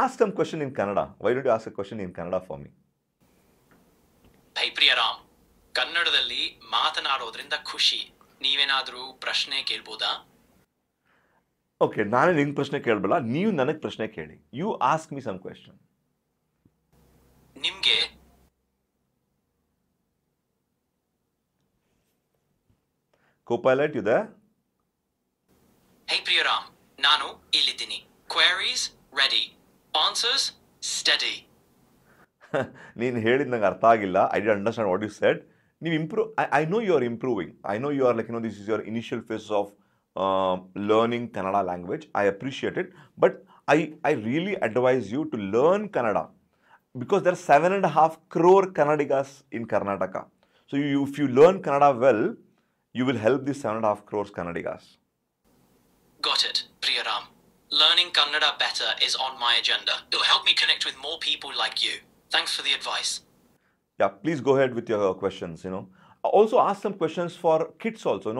Ask some question in Kannada. Why don't you ask a question in Kannada for me? Hey Priyaram, ಕನ್ನಡದಲ್ಲಿ ಮಾತನಾಡೋದ್ರಿಂದ ಖುಷಿ. ನೀವೇನಾದರೂ ಪ್ರಶ್ನೆ ಕೇಳ್ಬೋದಾ? Okay, ನಾನೇ ನಿಂಗೆ ಪ್ರಶ್ನೆ ಕೇಳಬಲ್ಲ, ನೀವು ನನಗೆ ಪ್ರಶ್ನೆ ಕೇಳಿ. You ask me some question. ನಿಮ್ಗೆ Copilot, you there? Hey Priyaram, ನಾನು ಇಲ್ಲಿದ್ದೀನಿ. Queries ready. Answers steady. ನೀನು ಹೇಳಿದ ನಂಗೆ ಅರ್ಥ ಆಗಿಲ್ಲ. I did understand what you said. ನೀವು I know you are improving. I know you are like this is your initial phase of learning Kannada language. I appreciate it, but I really advise you to learn Kannada because there are 7.5 crore Kannadigas in Karnataka. So if you learn Kannada well, you will help these 7.5 crores Kannadigas. Got it, Priyaram. Learning Kannada better is on my agenda. It'll help me connect with more people like you. Thanks for the advice. Yeah, please go ahead with your questions. Also ask some questions for kids also.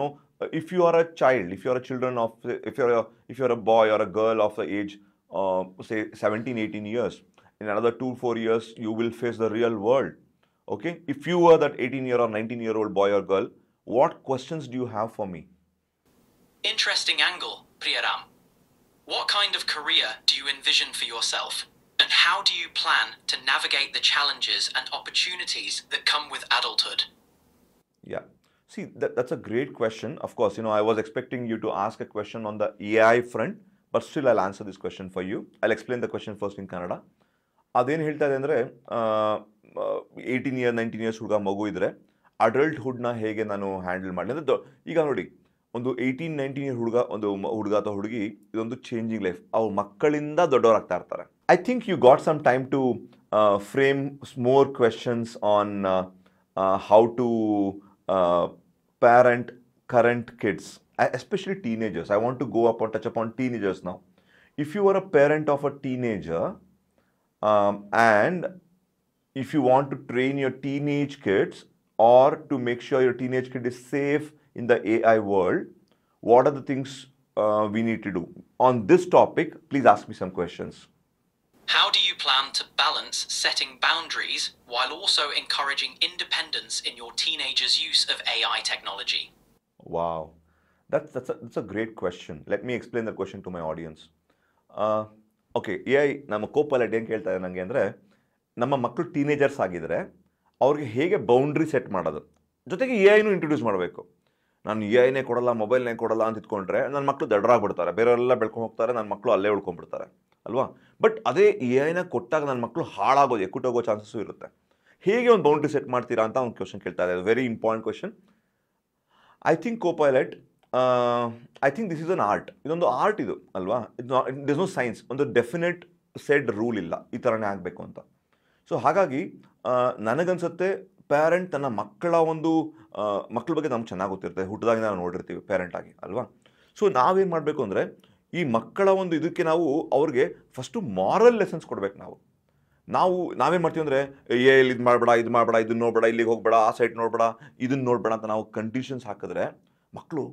If you are a child, if you are a children of, if you're a boy or a girl of the age, say 17-18 years, in another 2-4 years, you will face the real world. Okay? If you were that 18-year or 19-year-old boy or girl, what questions do you have for me? Interesting angle, Priyaram. What kind of career do you envision for yourself? And how do you plan to navigate the challenges and opportunities that come with adulthood? Yeah. See, that's a great question. Of course, I was expecting you to ask a question on the AI front, but still I'll answer this question for you. I'll explain the question first in Kannada. ಅದೇನು ಹೇಳ್ತಾ ಇದೆ ಅಂದರೆ 18 year 19 years ಹುಡುಗ ಮಗು ಇದ್ದರೆ ಅಡಲ್ಟ್ಹುಡ್ನ ಹೇಗೆ ನಾನು handle ಮಾಡಲಿ ಅಂದರೆ ಈಗ ನೋಡಿ ಒಂದು 18-19 ಇಯರ್ ಹುಡುಗ ಅಥವಾ ಹುಡುಗಿ ಇದೊಂದು ಚೇಂಜಿಂಗ್ ಲೈಫ್. ಅವ್ರ ಮಕ್ಕಳಿಂದ ದೊಡ್ಡವರಾಗ್ತಾ ಇರ್ತಾರೆ. I think you got some time to frame more questions on how to parent current kids, especially teenagers. I want to touch upon teenagers now. If you are a parent of a teenager and if you want to train your teenage kids or to make sure your teenage kid is safe in the AI world, what are the things we need to do? On this topic, please ask me some questions. How do you plan to balance setting boundaries while also encouraging independence in your teenagers' use of AI technology? Wow, that's a great question. Let me explain the question to my audience. Okay, AI ನಮ್ಮ ಕೋಪೈಲಟ್ ಏನು ಕೇಳ್ತಾ ಇದೆ ನನಗೆ ಅಂದರೆ, ನಮ್ಮ ಮಕ್ಕಳು teenagers ಆಗಿದ್ದರೆ ಅವ್ರಿಗೆ ಹೇಗೆ ಬೌಂಡ್ರಿ ಸೆಟ್ ಮಾಡೋದು, ಜೊತೆಗೆ AI-ನೂ ಇಂಟ್ರೊಡ್ಯೂಸ್ ಮಾಡಬೇಕು. ನಾನು AI-ನೇ ಕೊಡಲ್ಲ, ಮೊಬೈಲ್ನೇ ಕೊಡಲ್ಲ ಅಂತ ಇಟ್ಕೊಂಡ್ರೆ ನನ್ನ ಮಕ್ಕಳು ದಡ್ಡರಾಗ್ಬಿಡ್ತಾರೆ, ಬೇರೆಯವರೆಲ್ಲ ಬೆಳ್ಕೊಂಡು ಹೋಗ್ತಾರೆ, ನನ್ನ ಮಕ್ಕಳು ಅಲ್ಲೇ ಉಳ್ಕೊಂಡ್ಬಿಡ್ತಾರೆ ಅಲ್ವಾ. ಬಟ್ ಅದೇ AI-ನ ಕೊಟ್ಟಾಗ ನನ್ನ ಮಕ್ಕಳು ಹಾಳಾಗೋದು, ಎಕ್ಕುಟ್ಟೋಗೋ ಚಾನ್ಸಸ್ಸು ಇರುತ್ತೆ. ಹೇಗೆ ಒಂದು ಬೌಂಡ್ರಿ ಸೆಟ್ ಮಾಡ್ತೀರಾ ಅಂತ ಒಂದು ಕ್ವಶನ್ ಕೇಳ್ತಾ ಇದೆ. Very important question. I think Copilot, I think this is an art. ಇದೊಂದು ಆರ್ಟ್ ಇದು ಅಲ್ವಾ. ಇಸ್ ನೋ ಸೈನ್ಸ್, ಒಂದು ಡೆಫಿನೆಟ್ ಸೆಡ್ ರೂಲ್ ಇಲ್ಲ ಈ ಥರನೇ ಆಗಬೇಕು ಅಂತ. ಸೊ ಹಾಗಾಗಿ ನನಗನ್ಸುತ್ತೆ ಪ್ಯಾರೆಂಟ್ ತನ್ನ ಮಕ್ಕಳ ಬಗ್ಗೆ ನಮ್ಗೆ ಚೆನ್ನಾಗಿ ಗೊತ್ತಿರುತ್ತೆ, ಹುಟ್ಟಿದಾಗ ನಾವು ನೋಡಿರ್ತೀವಿ ಪೇರೆಂಟ್ ಆಗಿ ಅಲ್ವಾ. ಸೊ ನಾವೇನು ಮಾಡಬೇಕು ಅಂದರೆ, ಈ ಮಕ್ಕಳ ಇದಕ್ಕೆ ನಾವು ಅವ್ರಿಗೆ ಫಸ್ಟು ಮಾರಲ್ ಲೆಸನ್ಸ್ ಕೊಡ್ಬೇಕು. ನಾವೇನು ಮಾಡ್ತೀವಿ ಅಂದರೆ, ಇದು ಮಾಡಬೇಡ, ಇದನ್ನ ನೋಡಬೇಡ, ಇಲ್ಲಿಗೆ ಹೋಗಬೇಡ, ಆ ಸೈಟ್ ನೋಡಬೇಡ, ಇದನ್ನ ನೋಡಬೇಡ ಅಂತ ನಾವು ಕಂಡೀಷನ್ಸ್ ಹಾಕಿದ್ರೆ ಮಕ್ಕಳು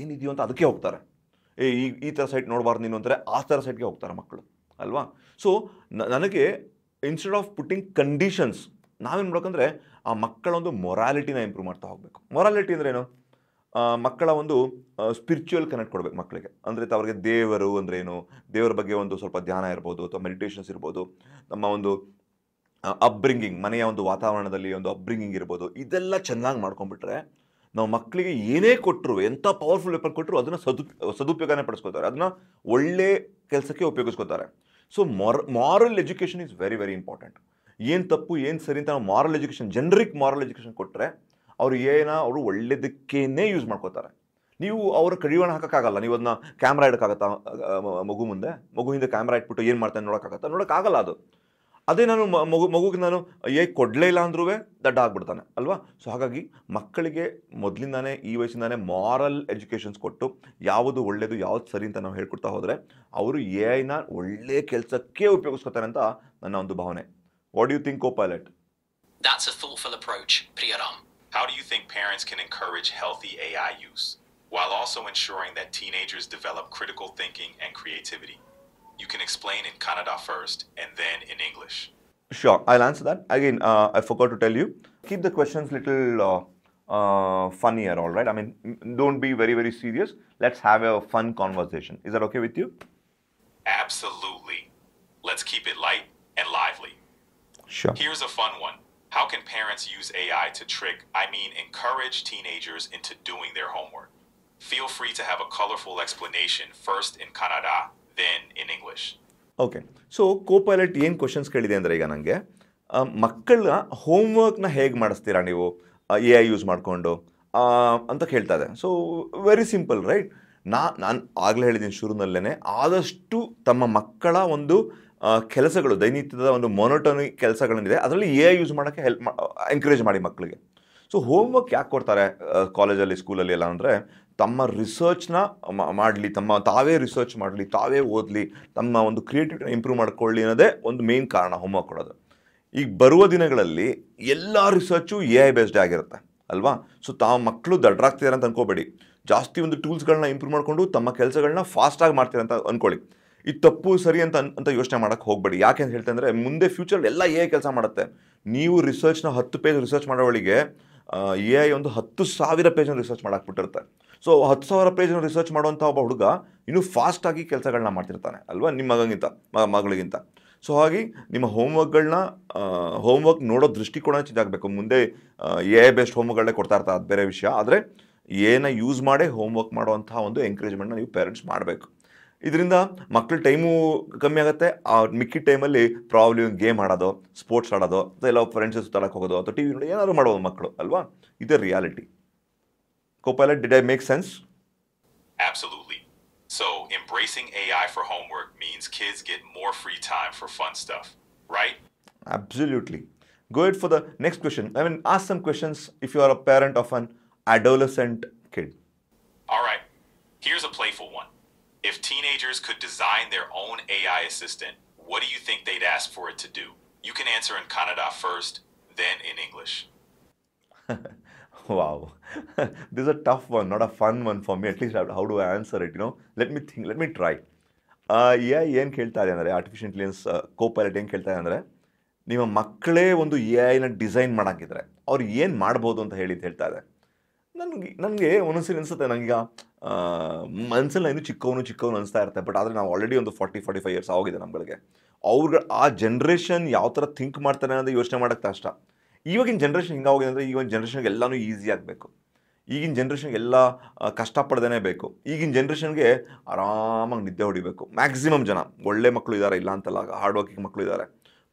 ಏನಿದೆಯೋ ಅಂತ ಅದಕ್ಕೆ ಹೋಗ್ತಾರೆ. ಈ ಥರ ಸೈಟ್ ನೋಡಬಾರ್ದು ನೀನು ಅಂತಾರೆ, ಆ ಥರ ಸೈಟ್ಗೆ ಹೋಗ್ತಾರೆ ಮಕ್ಕಳು ಅಲ್ವಾ. ಸೊ ನನಗೆ ಇನ್ಸ್ಟೆಡ್ ಆಫ್ ಪುಟ್ಟಿಂಗ್ ಕಂಡೀಷನ್ಸ್, ನಾವೇನು ಮಾಡ್ಬೇಕಂದ್ರೆ ಆ ಮಕ್ಕಳ ಮೊರಾಲಿಟಿನ ಇಂಪ್ರೂವ್ ಮಾಡ್ತಾ ಹೋಗಬೇಕು. ಮೊರಾಲಿಟಿ ಅಂದ್ರೆ ಏನು? ಮಕ್ಕಳ ಸ್ಪಿರಿಚುವಲ್ ಕನೆಕ್ಟ್ ಕೊಡಬೇಕು ಮಕ್ಕಳಿಗೆ. ಅಂದರೆ ಅವ್ರಿಗೆ ದೇವರು ಅಂದರೆ ಏನು, ದೇವರ ಬಗ್ಗೆ ಸ್ವಲ್ಪ ಧ್ಯಾನ ಇರ್ಬೋದು ಅಥವಾ ಮೆಡಿಟೇಷನ್ಸ್ ಇರ್ಬೋದು, ನಮ್ಮ ಅಪ್ಬ್ರಿಂಗಿಂಗ್, ಮನೆಯ ವಾತಾವರಣದಲ್ಲಿ ಅಪ್ಬ್ರಿಂಗಿಂಗ್ ಇರ್ಬೋದು, ಇದೆಲ್ಲ ಚೆನ್ನಾಗಿ ಮಾಡ್ಕೊಂಡ್ಬಿಟ್ರೆ ನಾವು ಮಕ್ಕಳಿಗೆ ಏನೇ ಕೊಟ್ಟರು, ಎಂಥ ಪವರ್ಫುಲ್ ವೆಪನ್ ಕೊಟ್ಟರು ಅದನ್ನು ಸದುಪಯೋಗನೇ ಪಡಿಸ್ಕೋತಾರೆ, ಅದನ್ನು ಒಳ್ಳೆ ಕೆಲಸಕ್ಕೆ ಉಪಯೋಗಿಸ್ಕೋತಾರೆ. So moral education is very very important. ಏನು ತಪ್ಪು ಏನು ಸರಿ ಅಂತ ನಾವು moral education, generic moral education ಕೊಟ್ಟರೆ ಅವರು ಒಳ್ಳೇದಕ್ಕೇನೆ ಯೂಸ್ ಮಾಡ್ಕೋತಾರೆ. ನೀವು ಅವರ ಕಡಿವಾಣ ಹಾಕೋಕ್ಕಾಗಲ್ಲ. ನೀವು ಅದನ್ನ ಕ್ಯಾಮ್ರಾ ಇಡೋಕ್ಕಾಗತ್ತಾ? ಮಗು ಹಿಂದೆ ಕ್ಯಾಮ್ರಾ ಇಟ್ಬಿಟ್ಟು ಏನು ಮಾಡ್ತಾನೆ ನೋಡೋಕ್ಕಾಗಲ್ಲ ಅದು. ಅದೇ ನಾನು ಮಗುಗೆ ನಾನು ಕೊಡಲೇ ಇಲ್ಲ ಅಂದ್ರೂ ದಡ್ಡ ಆಗ್ಬಿಡ್ತಾನೆ ಅಲ್ವಾ. ಸೊ ಹಾಗಾಗಿ ಮಕ್ಕಳಿಗೆ ಮೊದಲಿಂದಾನೇ ಈ ವಯಸ್ಸಿಂದಾನೇ ಮಾರಲ್ ಎಜುಕೇಷನ್ಸ್ ಕೊಟ್ಟು ಯಾವುದು ಒಳ್ಳೆಯದು ಯಾವ್ದು ಸರಿ ಅಂತ ನಾವು ಹೇಳ್ಕೊಡ್ತಾ ಹೋದರೆ ಅವರು AI-ನ ಒಳ್ಳೆ ಕೆಲಸಕ್ಕೆ ಉಪಯೋಗಿಸ್ಕೊತಾರೆ ಅಂತ ನನ್ನ ಭಾವನೆ. What do you think, co-pilot? That's a thoughtful approach, Priyaram. How do you think parents can encourage healthy AI use while also ensuring that teenagers develop critical thinking and creativity? You can explain in Kannada first and then in English. Sure, I'll answer that. Again, I forgot to tell you, keep the questions little funnier, all right? I mean, don't be very, very serious. Let's have a fun conversation. Is that okay with you? Absolutely. Let's keep it light and lively. Sure. Here's a fun one. How can parents use AI to encourage teenagers into doing their homework? Feel free to have a colorful explanation first in Kannada, then in English. Okay. So, co-pilot ಏನು questions ಕೇಳಿದೆ ಅಂದರೆ, ಈಗ ನನಗೆ ಮಕ್ಕಳ ಹೋಮ್ವರ್ಕ್ನ ಹೇಗೆ ಮಾಡಿಸ್ತೀರಾ ನೀವು AI use ಮಾಡಿಕೊಂಡು ಅಂತ ಕೇಳ್ತಾ ಇದೆ. So very simple, right? ನಾನು ಆಗಲೇ ಹೇಳಿದ್ದೀನಿ ಶುರುನಲ್ಲೇ, ಆದಷ್ಟು ತಮ್ಮ ಮಕ್ಕಳ ಕೆಲಸಗಳು, ದೈನಿತ್ಯದ ಮೊನೋಟೋನಿ ಕೆಲಸಗಳೇನಿದೆ ಅದರಲ್ಲಿ AI ಯೂಸ್ ಮಾಡೋಕ್ಕೆ ಎಂಕರೇಜ್ ಮಾಡಿ ಮಕ್ಕಳಿಗೆ. ಸೊ ಹೋಮ್ವರ್ಕ್ ಯಾಕೆ ಕೊಡ್ತಾರೆ ಕಾಲೇಜಲ್ಲಿ, ಸ್ಕೂಲಲ್ಲಿ ಎಲ್ಲ ಅಂದರೆ, ತಮ್ಮ ರಿಸರ್ಚ್ನ ಮಾಡಲಿ, ತಾವೇ ರಿಸರ್ಚ್ ಮಾಡಲಿ, ತಾವೇ ಓದಲಿ, ತಮ್ಮ ಕ್ರಿಯೇಟಿವಿಟಿನ ಇಂಪ್ರೂವ್ ಮಾಡ್ಕೊಳ್ಳಿ ಅನ್ನೋದೇ ಒಂದು ಮೇನ್ ಕಾರಣ ಹೋಮ್ವರ್ಕ್ ಕೊಡೋದು. ಈಗ ಬರುವ ದಿನಗಳಲ್ಲಿ ಎಲ್ಲ ರಿಸರ್ಚು AI ಬೇಸ್ಡ್ ಆಗಿರುತ್ತೆ ಅಲ್ವಾ. ಸೊ ಮಕ್ಕಳು ದಡ್ಡರಾಗ್ತಿದ್ದಾರೆ ಅಂತ ಅನ್ಕೋಬೇಡಿ. ಜಾಸ್ತಿ ಟೂಲ್ಸ್ಗಳನ್ನ ಇಂಪ್ರೂವ್ ಮಾಡಿಕೊಂಡು ತಮ್ಮ ಕೆಲಸಗಳನ್ನ ಫಾಸ್ಟಾಗಿ ಮಾಡ್ತೀರ ಅಂತ ಅಂದ್ಕೊಳ್ಳಿ. ಇದು ತಪ್ಪು ಸರಿ ಅಂತ ಯೋಚನೆ ಮಾಡೋಕ್ಕೆ ಹೋಗಬೇಡಿ. ಯಾಕೆ ಅಂತ ಹೇಳ್ತಂದರೆ, ಮುಂದೆ ಫ್ಯೂಚರ್ ಎಲ್ಲ AI ಕೆಲಸ ಮಾಡುತ್ತೆ. ನೀವು ರಿಸರ್ಚ್ನ 10 ಪೇಜ್ ರಿಸರ್ಚ್ ಮಾಡೋವಳಿಗೆ ಎ ಐ ಒಂದು 10,000 ಪೇಜನ್ನು ರಿಸರ್ಚ್ ಮಾಡಾಕ್ಬಿಟ್ಟಿರುತ್ತೆ. ಸೊ 10,000 ಪೇಜನ್ನು ರಿಸರ್ಚ್ ಮಾಡುವಂಥ ಒಬ್ಬ ಹುಡುಗ ಇನ್ನೂ ಫಾಸ್ಟಾಗಿ ಕೆಲಸಗಳನ್ನ ಮಾಡ್ತಿರ್ತಾನೆ ಅಲ್ವಾ, ನಿಮ್ಮ ಮಗಳಿಗಿಂತ. ಸೊ ಹಾಗೆ ನಿಮ್ಮ ಹೋಮ್ವರ್ಕ್ ನೋಡೋ ದೃಷ್ಟಿಕೋನ ಚೇಂಜ್ ಆಗಬೇಕು. ಮುಂದೆ ಎ ಐ ಬೇಸ್ಡ್ ಹೋಮ್ವರ್ಕ್ಗಳನ್ನೇ ಕೊಡ್ತಾ ಇರ್ತಾರೆ, ಅದು ಬೇರೆ ವಿಷಯ. ಆದರೆ ಏನ ಯೂಸ್ ಮಾಡೇ ಹೋಮ್ವರ್ಕ್ ಮಾಡುವಂತಹ ಒಂದು ಎಂಕರೇಜ್ಮೆಂಟ್ನ ನೀವು ಪೇರೆಂಟ್ಸ್ ಮಾಡಬೇಕು. ಇದರಿಂದ ಮಕ್ಕಳ ಟೈಮು ಕಮ್ಮಿ ಆಗುತ್ತೆ. ಆ ಮಿಕ್ಕಿದ ಟೈಮಲ್ಲಿ ಪ್ರಾಬ್ಲಿ ಗೇಮ್ ಆಡೋದು, ಸ್ಪೋರ್ಟ್ಸ್ ಆಡೋದು, ಅಥವಾ ಎಲ್ಲ ಫ್ರೆಂಡ್ಸ್ ಸುತ್ತಾಡಕ್ಕೆ ಹೋಗೋದು, ಅಥವಾ ಟಿ ವಿ ನೋಡಿ ಏನಾದ್ರು ಮಾಡೋದು ಮಕ್ಕಳು ಅಲ್ವಾ. ಇದೇ reality. Copilot, did I make sense? Absolutely. So, embracing AI for homework means kids get more free time for fun stuff, right? Absolutely. Go ahead for the next question. I mean, ask some questions if you are a parent of an adolescent kid. All right. Here's a playful one. If teenagers could design their own AI assistant, what do you think they'd ask for it to do? You can answer in Kannada first, then in English. Wow. This is a tough one, not a fun one for me. At least how do I answer it, Let me think, let me try. ಏನು ಕೇಳ್ತಾ ಇದೆ ಅಂದರೆ, artificial intelligence ಕೋಪೈಲಟ್ ಏನು ಕೇಳ್ತಾ ಇದೆ ಅಂದರೆ, ನಿಮ್ಮ ಮಕ್ಕಳೇ ಒಂದು ಎ ಐನ ಡಿಸೈನ್ ಮಾಡೋಂಗಿದ್ರೆ ಅವ್ರು ಏನು ಮಾಡ್ಬೋದು ಅಂತ ಹೇಳ್ತಾ ಇದೆ. ನನಗೆ ಒಂದೊಂದ್ಸರಿ ಅನಿಸುತ್ತೆ, ನನಗೀಗ ಮನಸ್ಸಲ್ಲಿ ಇನ್ನೂ ಚಿಕ್ಕವನು ಅನಿಸ್ತಾ ಇರುತ್ತೆ. ಬಟ್ ಆದರೆ ನಾವು ಆಲ್ರೆಡಿ ಒಂದು 40-45 ಇಯರ್ಸ್ ಆಗಿದೆ ನಮ್ಮಗಳಿಗೆ. ಆ ಜನ್ರೇಷನ್ ಯಾವ ಥರ ಥಿಂಕ್ ಮಾಡ್ತಾರೆ ಅನ್ನೋದು ಯೋಚನೆ ಮಾಡೋಕ್ಕೆ ಕಷ್ಟ. ಇವಾಗಿನ ಜನ್ರೇಷನ್ ಹಿಂಗಾಗಿದೆ ಅಂದರೆ, ಈಗಿನ ಜನ್ರೇಷನ್ಗೆ ಎಲ್ಲನೂ ಈಸಿ ಆಗಬೇಕು. ಈಗಿನ ಜನ್ರೇಷನ್ಗೆ ಎಲ್ಲ ಕಷ್ಟಪಡ್ದೇ ಬೇಕು. ಈಗಿನ ಜನ್ರೇಷನ್ಗೆ ಆರಾಮಾಗಿ ನಿದ್ದೆ ಹೊಡಿಬೇಕು. ಮ್ಯಾಕ್ಸಿಮಮ್ ಜನ ಒಳ್ಳೆ ಮಕ್ಕಳು ಇದ್ದಾರೆ, ಇಲ್ಲ ಅಂತಲ್ಲ, ಹಾರ್ಡ್ ವರ್ಕಿಂಗ್ ಮಕ್ಕಳು ಇದ್ದಾರೆ.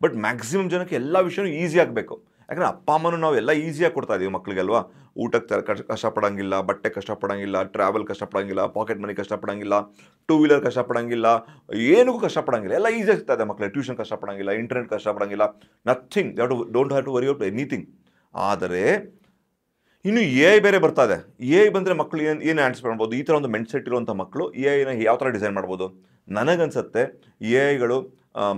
ಬಟ್ ಮ್ಯಾಕ್ಸಿಮಮ್ ಜನಕ್ಕೆ ಎಲ್ಲ ವಿಷಯನೂ ಈಸಿ ಆಗಬೇಕು. ಯಾಕಂದರೆ ಅಪ್ಪ ಅಮ್ಮನೂ ನಾವು ಎಲ್ಲ ಈಸಿಯಾಗಿ ಕೊಡ್ತಾ ಇದ್ದೀವಿ ಮಕ್ಕಳಿಗೆ ಅಲ್ವಾ. ಊಟಕ್ಕೆ ಕಷ್ಟಪಡೋಂಗಿಲ್ಲ, ಬಟ್ಟೆ ಕಷ್ಟಪಡೋಂಗಿಲ್ಲ, ಟ್ರಾವೆಲ್ ಕಷ್ಟಪಡೋಂಗಿಲ್ಲ, ಪಾಕೆಟ್ ಮನಿ ಕಷ್ಟಪಡೋಂಗಿಲ್ಲ, 2 ವೀಲರ್ ಕಷ್ಟಪಡೋಂಗಿಲ್ಲ, ಏನಕ್ಕೂ ಕಷ್ಟಪಡೋಂಗಿಲ್ಲ. ಎಲ್ಲ ಈಸಿ ಆಗ್ತಾ ಇದೆ ಮಕ್ಕಳಿಗೆ. ಟ್ಯೂಷನ್ ಕಷ್ಟಪಡೋಂಗಿಲ್ಲ, ಇಂಟರ್ನೆಟ್ ಕಷ್ಟಪಡೋಂಗಿಲ್ಲ, nothing. Don't have to worry about anything. ಆದರೆ ಇನ್ನು ಎ ಐ ಬೇರೆ ಬರ್ತಾ ಇದೆ. ಎ ಐ ಬಂದರೆ ಮಕ್ಕಳು ಏನು ಆನ್ಸರ್ ಮಾಡ್ಬೋದು. ಈ ಥರ ಒಂದು ಮೆಂಟ್ ಇರುವಂಥ ಮಕ್ಕಳು ಎ ಐನ ಯಾವ ಥರ ಡಿಸೈನ್ ಮಾಡ್ಬೋದು. ನನಗನ್ಸುತ್ತೆ ಎ ಐಗಳು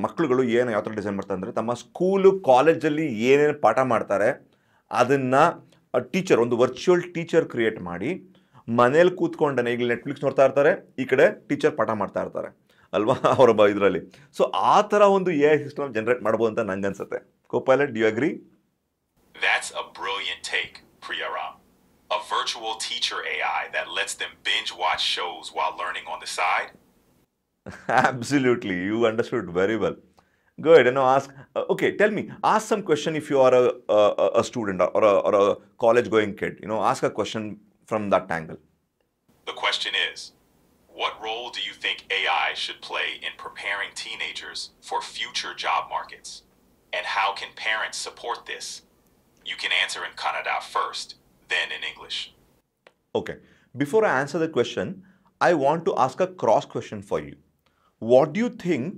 ಮಕ್ಕಳುಗಳು ಏನು ಯಾವ ಥರ ಡಿಸೈನ್ ಮಾಡ್ತಾರೆ ಅಂದರೆ, ತಮ್ಮ ಸ್ಕೂಲು ಕಾಲೇಜಲ್ಲಿ ಏನೇನು ಪಾಠ ಮಾಡ್ತಾರೆ ಅದನ್ನು ಟೀಚರ್, ಒಂದು ವರ್ಚುವಲ್ ಟೀಚರ್ ಕ್ರಿಯೇಟ್ ಮಾಡಿ ಮನೇಲಿ ಕೂತ್ಕೊಂಡೇ, ಈಗ ನೆಟ್ಫ್ಲಿಕ್ಸ್ ನೋಡ್ತಾ ಇರ್ತಾರೆ, ಈ ಕಡೆ ಟೀಚರ್ ಪಾಠ ಮಾಡ್ತಾ ಇರ್ತಾರೆ ಅಲ್ವಾ ಅವರ ಇದರಲ್ಲಿ. ಸೊ ಆ ಥರ ಒಂದು ಎ ಐ ಸಿಸ್ಟಮ್ ಜನರೇಟ್ ಮಾಡ್ಬೋದು ಅಂತ ನಂಗನ್ಸುತ್ತೆ. Copilot, do you agree? That's a brilliant take, Priyaram. A virtual teacher AI that lets them binge watch shows while learning on the side. Absolutely, you understood very well. Go ahead and now ask. Okay, tell me. Ask some question if you are a student or a college-going kid. Ask a question from that angle. The question is, what role do you think AI should play in preparing teenagers for future job markets? And how can parents support this? You can answer in Kannada first, then in English. Okay. Before I answer the question, I want to ask a cross question for you. What do you think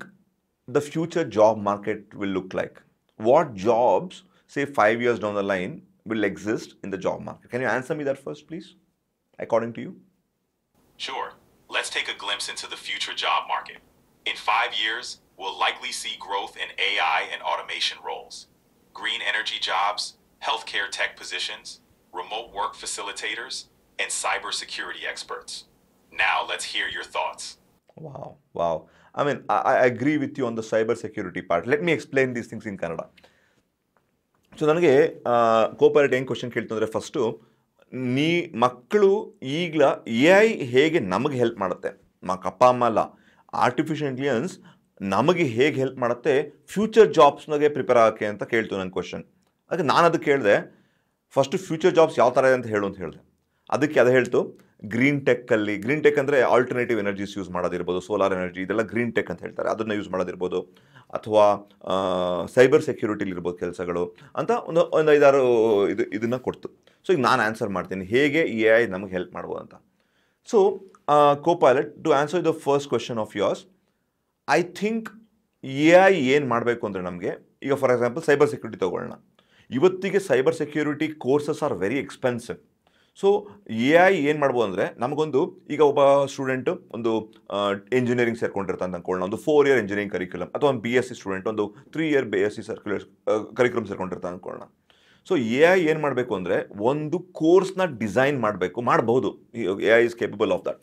the future job market will look like? What jobs, say 5 years down the line, will exist in the job market? Can you answer me that first, please, according to you? Sure. Let's take a glimpse into the future job market. In 5 years, we'll likely see growth in AI and automation roles, green energy jobs, healthcare tech positions, remote work facilitators, and cybersecurity experts. Now, let's hear your thoughts. Wow. I mean, I agree with you on the cyber security part. Let me explain these things in Kannada. So ನನಗೆ ಕೋಪೈಲಟ್ ಏನು question ಕೇಳ್ತಂದರೆ, first ಮಕ್ಕಳು ಈಗಲ A I ಹೇಗೆ ನಮಗೆ help ಮಾಡುತ್ತೆ, ಅಪ್ಪ ಅಮ್ಮ ಅಲ್ಲ, artificial intelligence ನಮಗೆ ಹೇಗೆ ಹೆಲ್ಪ್ ಮಾಡುತ್ತೆ ಫ್ಯೂಚರ್ ಜಾಬ್ಸ್ನಾಗೆ ಪ್ರಿಪೇರ್ ಆಗೋಕ್ಕೆ ಅಂತ ಕೇಳ್ತು ನನ್ನ ಕ್ವಶನ್. ಅದಕ್ಕೆ ನಾನು ಅದಕ್ಕೆ ಕೇಳಿದೆ, ಫಸ್ಟು ಫ್ಯೂಚರ್ ಜಾಬ್ಸ್ ಯಾವ ಥರ ಇದೆ ಅಂತ ಹೇಳು ಅಂತ ಹೇಳಿದೆ. ಅದಕ್ಕೆ ಅದು ಹೇಳ್ತು, ಗ್ರೀನ್ ಟೆಕ್ಕಲ್ಲಿ, ಗ್ರೀನ್ ಟೆಕ್ ಅಂದರೆ ಆಲ್ಟರ್ನೇಟಿವ್ ಎನರ್ಜೀಸ್ ಯೂಸ್ ಮಾಡೋದಿರ್ಬೋದು, ಸೋಲಾರ್ ಎನರ್ಜಿ, ಇದೆಲ್ಲ ಗ್ರೀನ್ ಟೆಕ್ ಅಂತ ಹೇಳ್ತಾರೆ, ಅದನ್ನು ಯೂಸ್ ಮಾಡೋದಿರ್ಬೋದು, ಅಥವಾ ಸೈಬರ್ ಸೆಕ್ಯೂರಿಟಿಲಿ ಇರ್ಬೋದು ಕೆಲಸಗಳು ಅಂತ ಒಂದು 5-6 ಇದನ್ನು ಕೊಡ್ತು. ಸೊ ಈಗ ನಾನು ಆನ್ಸರ್ ಮಾಡ್ತೀನಿ ಹೇಗೆ ಎ ಐ ನಮಗೆ ಹೆಲ್ಪ್ ಮಾಡ್ಬೋದು ಅಂತ. So Copilot, to answer the first question of yours, I think A I ಏನು ಮಾಡಬೇಕು ಅಂದರೆ ನಮಗೆ, ಈಗ ಫಾರ್ ಎಕ್ಸಾಂಪಲ್ ಸೈಬರ್ ಸೆಕ್ಯೂರಿಟಿ ತೊಗೊಳ್ಳೋಣ. ಇವತ್ತಿಗೆ cyber security courses are very expensive. So A I ಏನು ಮಾಡ್ಬೋದು ಅಂದರೆ, ನಮಗೊಂದು ಈಗ ಒಬ್ಬ ಸ್ಟೂಡೆಂಟು ಒಂದು ಇಂಜಿನಿಯರಿಂಗ್ ಸೇರ್ಕೊಂಡಿರ್ತಾನೆ ಅಂತ ಅಂದ್ಕೊಳ್ಳೋಣ, ಒಂದು 4 year ಇಂಜಿನಿಯರಿಂಗ್ ಕರಿಕ್ಯುಲಮ್, ಅಥವಾ ಒಂದು BSc ಸ್ಟೂಡೆಂಟ್ ಒಂದು 3 year BSc ಕರಿಕ್ಯುಲಮ್ ಸೇರ್ಕೊಂಡಿರ್ತಾನೆ ಅಂದ್ಕೊಳ್ಳೋಣ. ಸೊ ಎ ಐ ಏನು ಮಾಡಬೇಕು ಅಂದರೆ ಒಂದು ಕೋರ್ಸ್ನ ಡಿಸೈನ್ ಮಾಡಬಹುದು. A I is capable of that.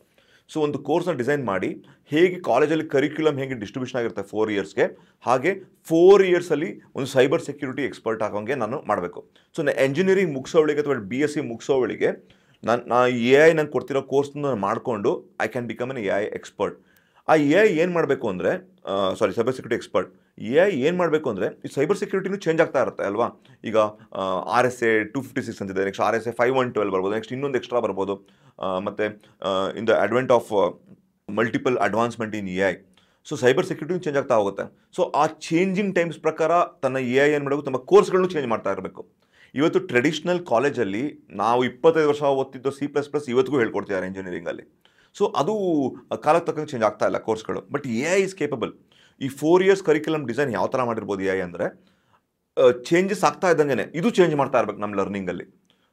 So ಒಂದು ಕೋರ್ಸ್ನ ಡಿಸೈನ್ ಮಾಡಿ ಹೇಗೆ ಕಾಲೇಜಲ್ಲಿ ಕರಿಕ್ಯುಲಮ್ ಹೇಗೆ ಡಿಸ್ಟ್ರಿಬ್ಯೂಷನ್ ಆಗಿರುತ್ತೆ 4 ಇಯರ್ಸ್ಗೆ, ಹಾಗೆ 4 ಇಯರ್ಸಲ್ಲಿ ಒಂದು ಸೈಬರ್ ಸೆಕ್ಯೂರಿಟಿ ಎಕ್ಸ್ಪರ್ಟ್ ಆಗೋಂಗೆ ನಾನು ಮಾಡಬೇಕು. ಸೊ ನಾನು ಎಂಜಿನಿಯರಿಂಗ್ ಮುಗಿಸೋವಳಿಗೆ ಅಥವಾ BSc ಮುಗಿಸೋವಳಿಗೆ ನಾನು AI ನಂಗೆ ಕೊಡ್ತಿರೋ ಕೋರ್ಸ್ನ ಮಾಡಿಕೊಂಡು I can become an AI expert. ಆ AI ಏನು ಮಾಡಬೇಕು ಅಂದರೆ ಸೈಬರ್ ಸೆಕ್ಯೂರಿಟಿ ಎಕ್ಸ್ಪರ್ಟ್. AI ಏನು ಮಾಡಬೇಕು ಅಂದರೆ ಈ ಸೈಬರ್ ಸೆಕ್ಯೂರಿಟಿನೂ ಚೇಂಜ್ ಆಗ್ತಾ ಇರುತ್ತೆ ಅಲ್ವಾ. ಈಗ RSA 256 ಅಂತಿದೆ, ನೆಕ್ಸ್ಟ್ RSA 5112 ಬರ್ಬೋದು, ನೆಕ್ಸ್ಟ್ ಇನ್ನೊಂದು ಎಕ್ಸ್ಟ್ರಾ ಬರ್ಬೋದು. ಮತ್ತು in the advent of multiple advancement in AI, so cyber security change ಆಗ್ತಾ ಹೋಗುತ್ತೆ. ಸೊ ಆ ಚೇಂಜಿಂಗ್ ಟೈಮ್ಸ್ ಪ್ರಕಾರ ತನ್ನ AI ಏನು ಮಾಡಬೇಕು, ತಮ್ಮ ಕೋರ್ಸ್ಗಳನ್ನು ಚೇಂಜ್ ಮಾಡ್ತಾ ಇರಬೇಕು. ಇವತ್ತು ಟ್ರೆಡಿಷ್ನಲ್ ಕಾಲೇಜಲ್ಲಿ ನಾವು 25 ವರ್ಷ ಓದ್ತಿದ್ದೋ C++ ಇವತ್ತಿಗೂ ಹೇಳ್ಕೊಡ್ತಿದ್ದಾರೆ ಇಂಜಿನಿಯರಿಂಗಲ್ಲಿ. ಸೊ ಅದು ಕಾಲಕ್ಕೆ ತಕ್ಕಂಗೆ ಚೇಂಜ್ ಆಗ್ತಾ ಇಲ್ಲ ಕೋರ್ಸ್ಗಳು. But AI is capable. ಈ 4 ಇಯರ್ಸ್ ಕರಿಕ್ಯುಲಮ್ ಡಿಸೈನ್ ಯಾವ ಥರ ಮಾಡಿರ್ಬೋದು AI ಅಂದರೆ, ಚೇಂಜಸ್ ಆಗ್ತಾ ಇದ್ದಂಗೆ ಇದು ಚೇಂಜ್ ಮಾಡ್ತಾ ಇರಬೇಕು ನಮ್ಮ ಲರ್ನಿಂಗಲ್ಲಿ.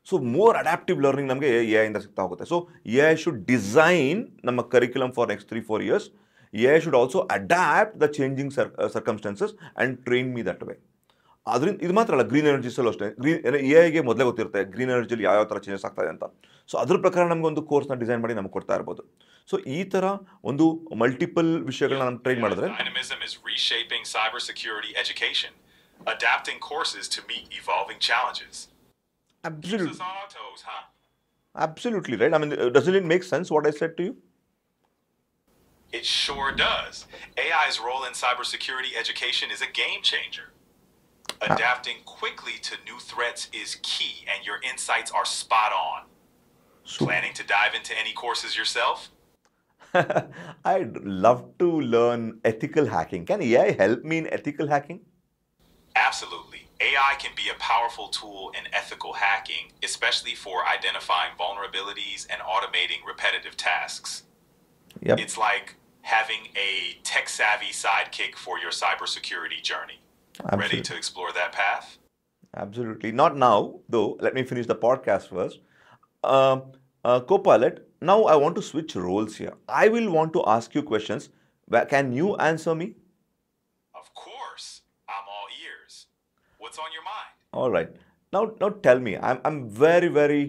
ಸೊ ಮೋರ್ ಅಡ್ಯಾಪ್ಟಿವ್ ಲರ್ನಿಂಗ್ ನಮಗೆ AI ಇಂದ ಸಿಗ್ತಾ ಹೋಗುತ್ತೆ. ಸೊ AI ಶುಡ್ ಡಿಸೈನ್ ನಮ್ಮ curriculum for next 3-4 years. AI should also adapt the changing circumstances and train me that way. ಅದರಿಂದ ಇದು ಮಾತ್ರ ಅಲ್ಲ, ಗ್ರೀನ್ ಎನರ್ಜಿಸಲ್ಲೂ ಅಷ್ಟೇ. AIಗೆ ಮೊದಲೇ ಗೊತ್ತಿರುತ್ತೆ ಗ್ರೀನ್ ಎನರ್ಜಿಲಿ ಯಾವ ಥರ ಚೇಂಜಸ್ ಆಗ್ತಾ ಇದೆ ಅಂತ. ಸೊ ಅದ್ರ ಪ್ರಕಾರ ನಮಗೆ ಒಂದು ಕೋರ್ಸ್ನ ಡಿಸೈನ್ ಮಾಡಿ ನಮ್ಗೆ ಕೊಡ್ತಾ ಇರ್ಬೋದು. ಸೊ ಈ ಥರ ಒಂದು ಮಲ್ಟಿಪಲ್ ವಿಷಯಗಳನ್ನ ನಾವು ಟ್ರೈನ್ ಮಾಡಿದ್ರೆ Dynamism is reshaping cybersecurity education, adapting courses to meet evolving challenges. absolutely Keeps us on our toes, huh? absolutely right. I mean, doesn't it make sense what I said to you? It sure does. AI's role in cybersecurity education is a game changer. Adapting quickly to new threats is key, and your insights are spot on. Planning to dive into any courses yourself? I'd love to learn ethical hacking. Can AI help me in ethical hacking? Absolutely. AI can be a powerful tool in ethical hacking, especially for identifying vulnerabilities and automating repetitive tasks. Yep. It's like having a tech-savvy sidekick for your cybersecurity journey. Ready Absolutely. to explore that path? Absolutely. Not now, though. Let me finish the podcast first. Copilot, now I want to switch roles here. I will want to ask you questions. Can you answer me? Of course. I'm all ears. What's on your mind? All right. Now tell me. I'm very, very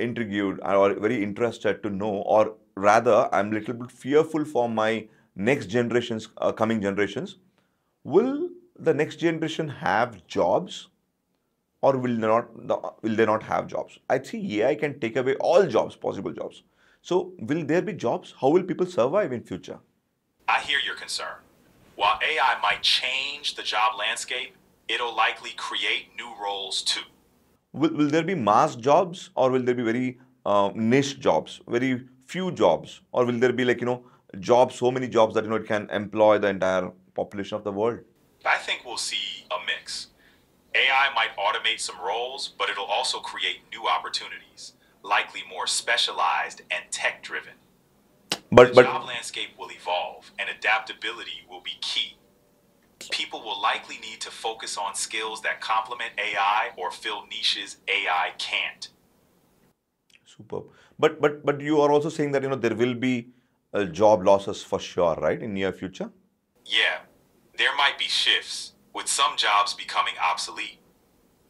intrigued or very interested to know, or rather, I'm a little bit fearful for my next generations, coming generations. Will the next generation have jobs, or will they not have jobs? I see AI can take away all jobs, possible jobs. So will there be jobs? How will people survive in future? I hear your concern. While AI might change the job landscape, it'll likely create new roles too. Will there be mass jobs, or will there be very niche jobs, very few jobs, or will there be jobs, so many jobs that it can employ the entire population of the world? I think we'll see a mix. AI might automate some roles, but it'll also create new opportunities, likely more specialized and tech-driven. But The job landscape will evolve, and adaptability will be key. People will likely need to focus on skills that complement AI or fill niches AI can't. superb. But you are also saying that there will be job losses for sure, right, in near future? Yeah, there might be shifts, with some jobs becoming obsolete.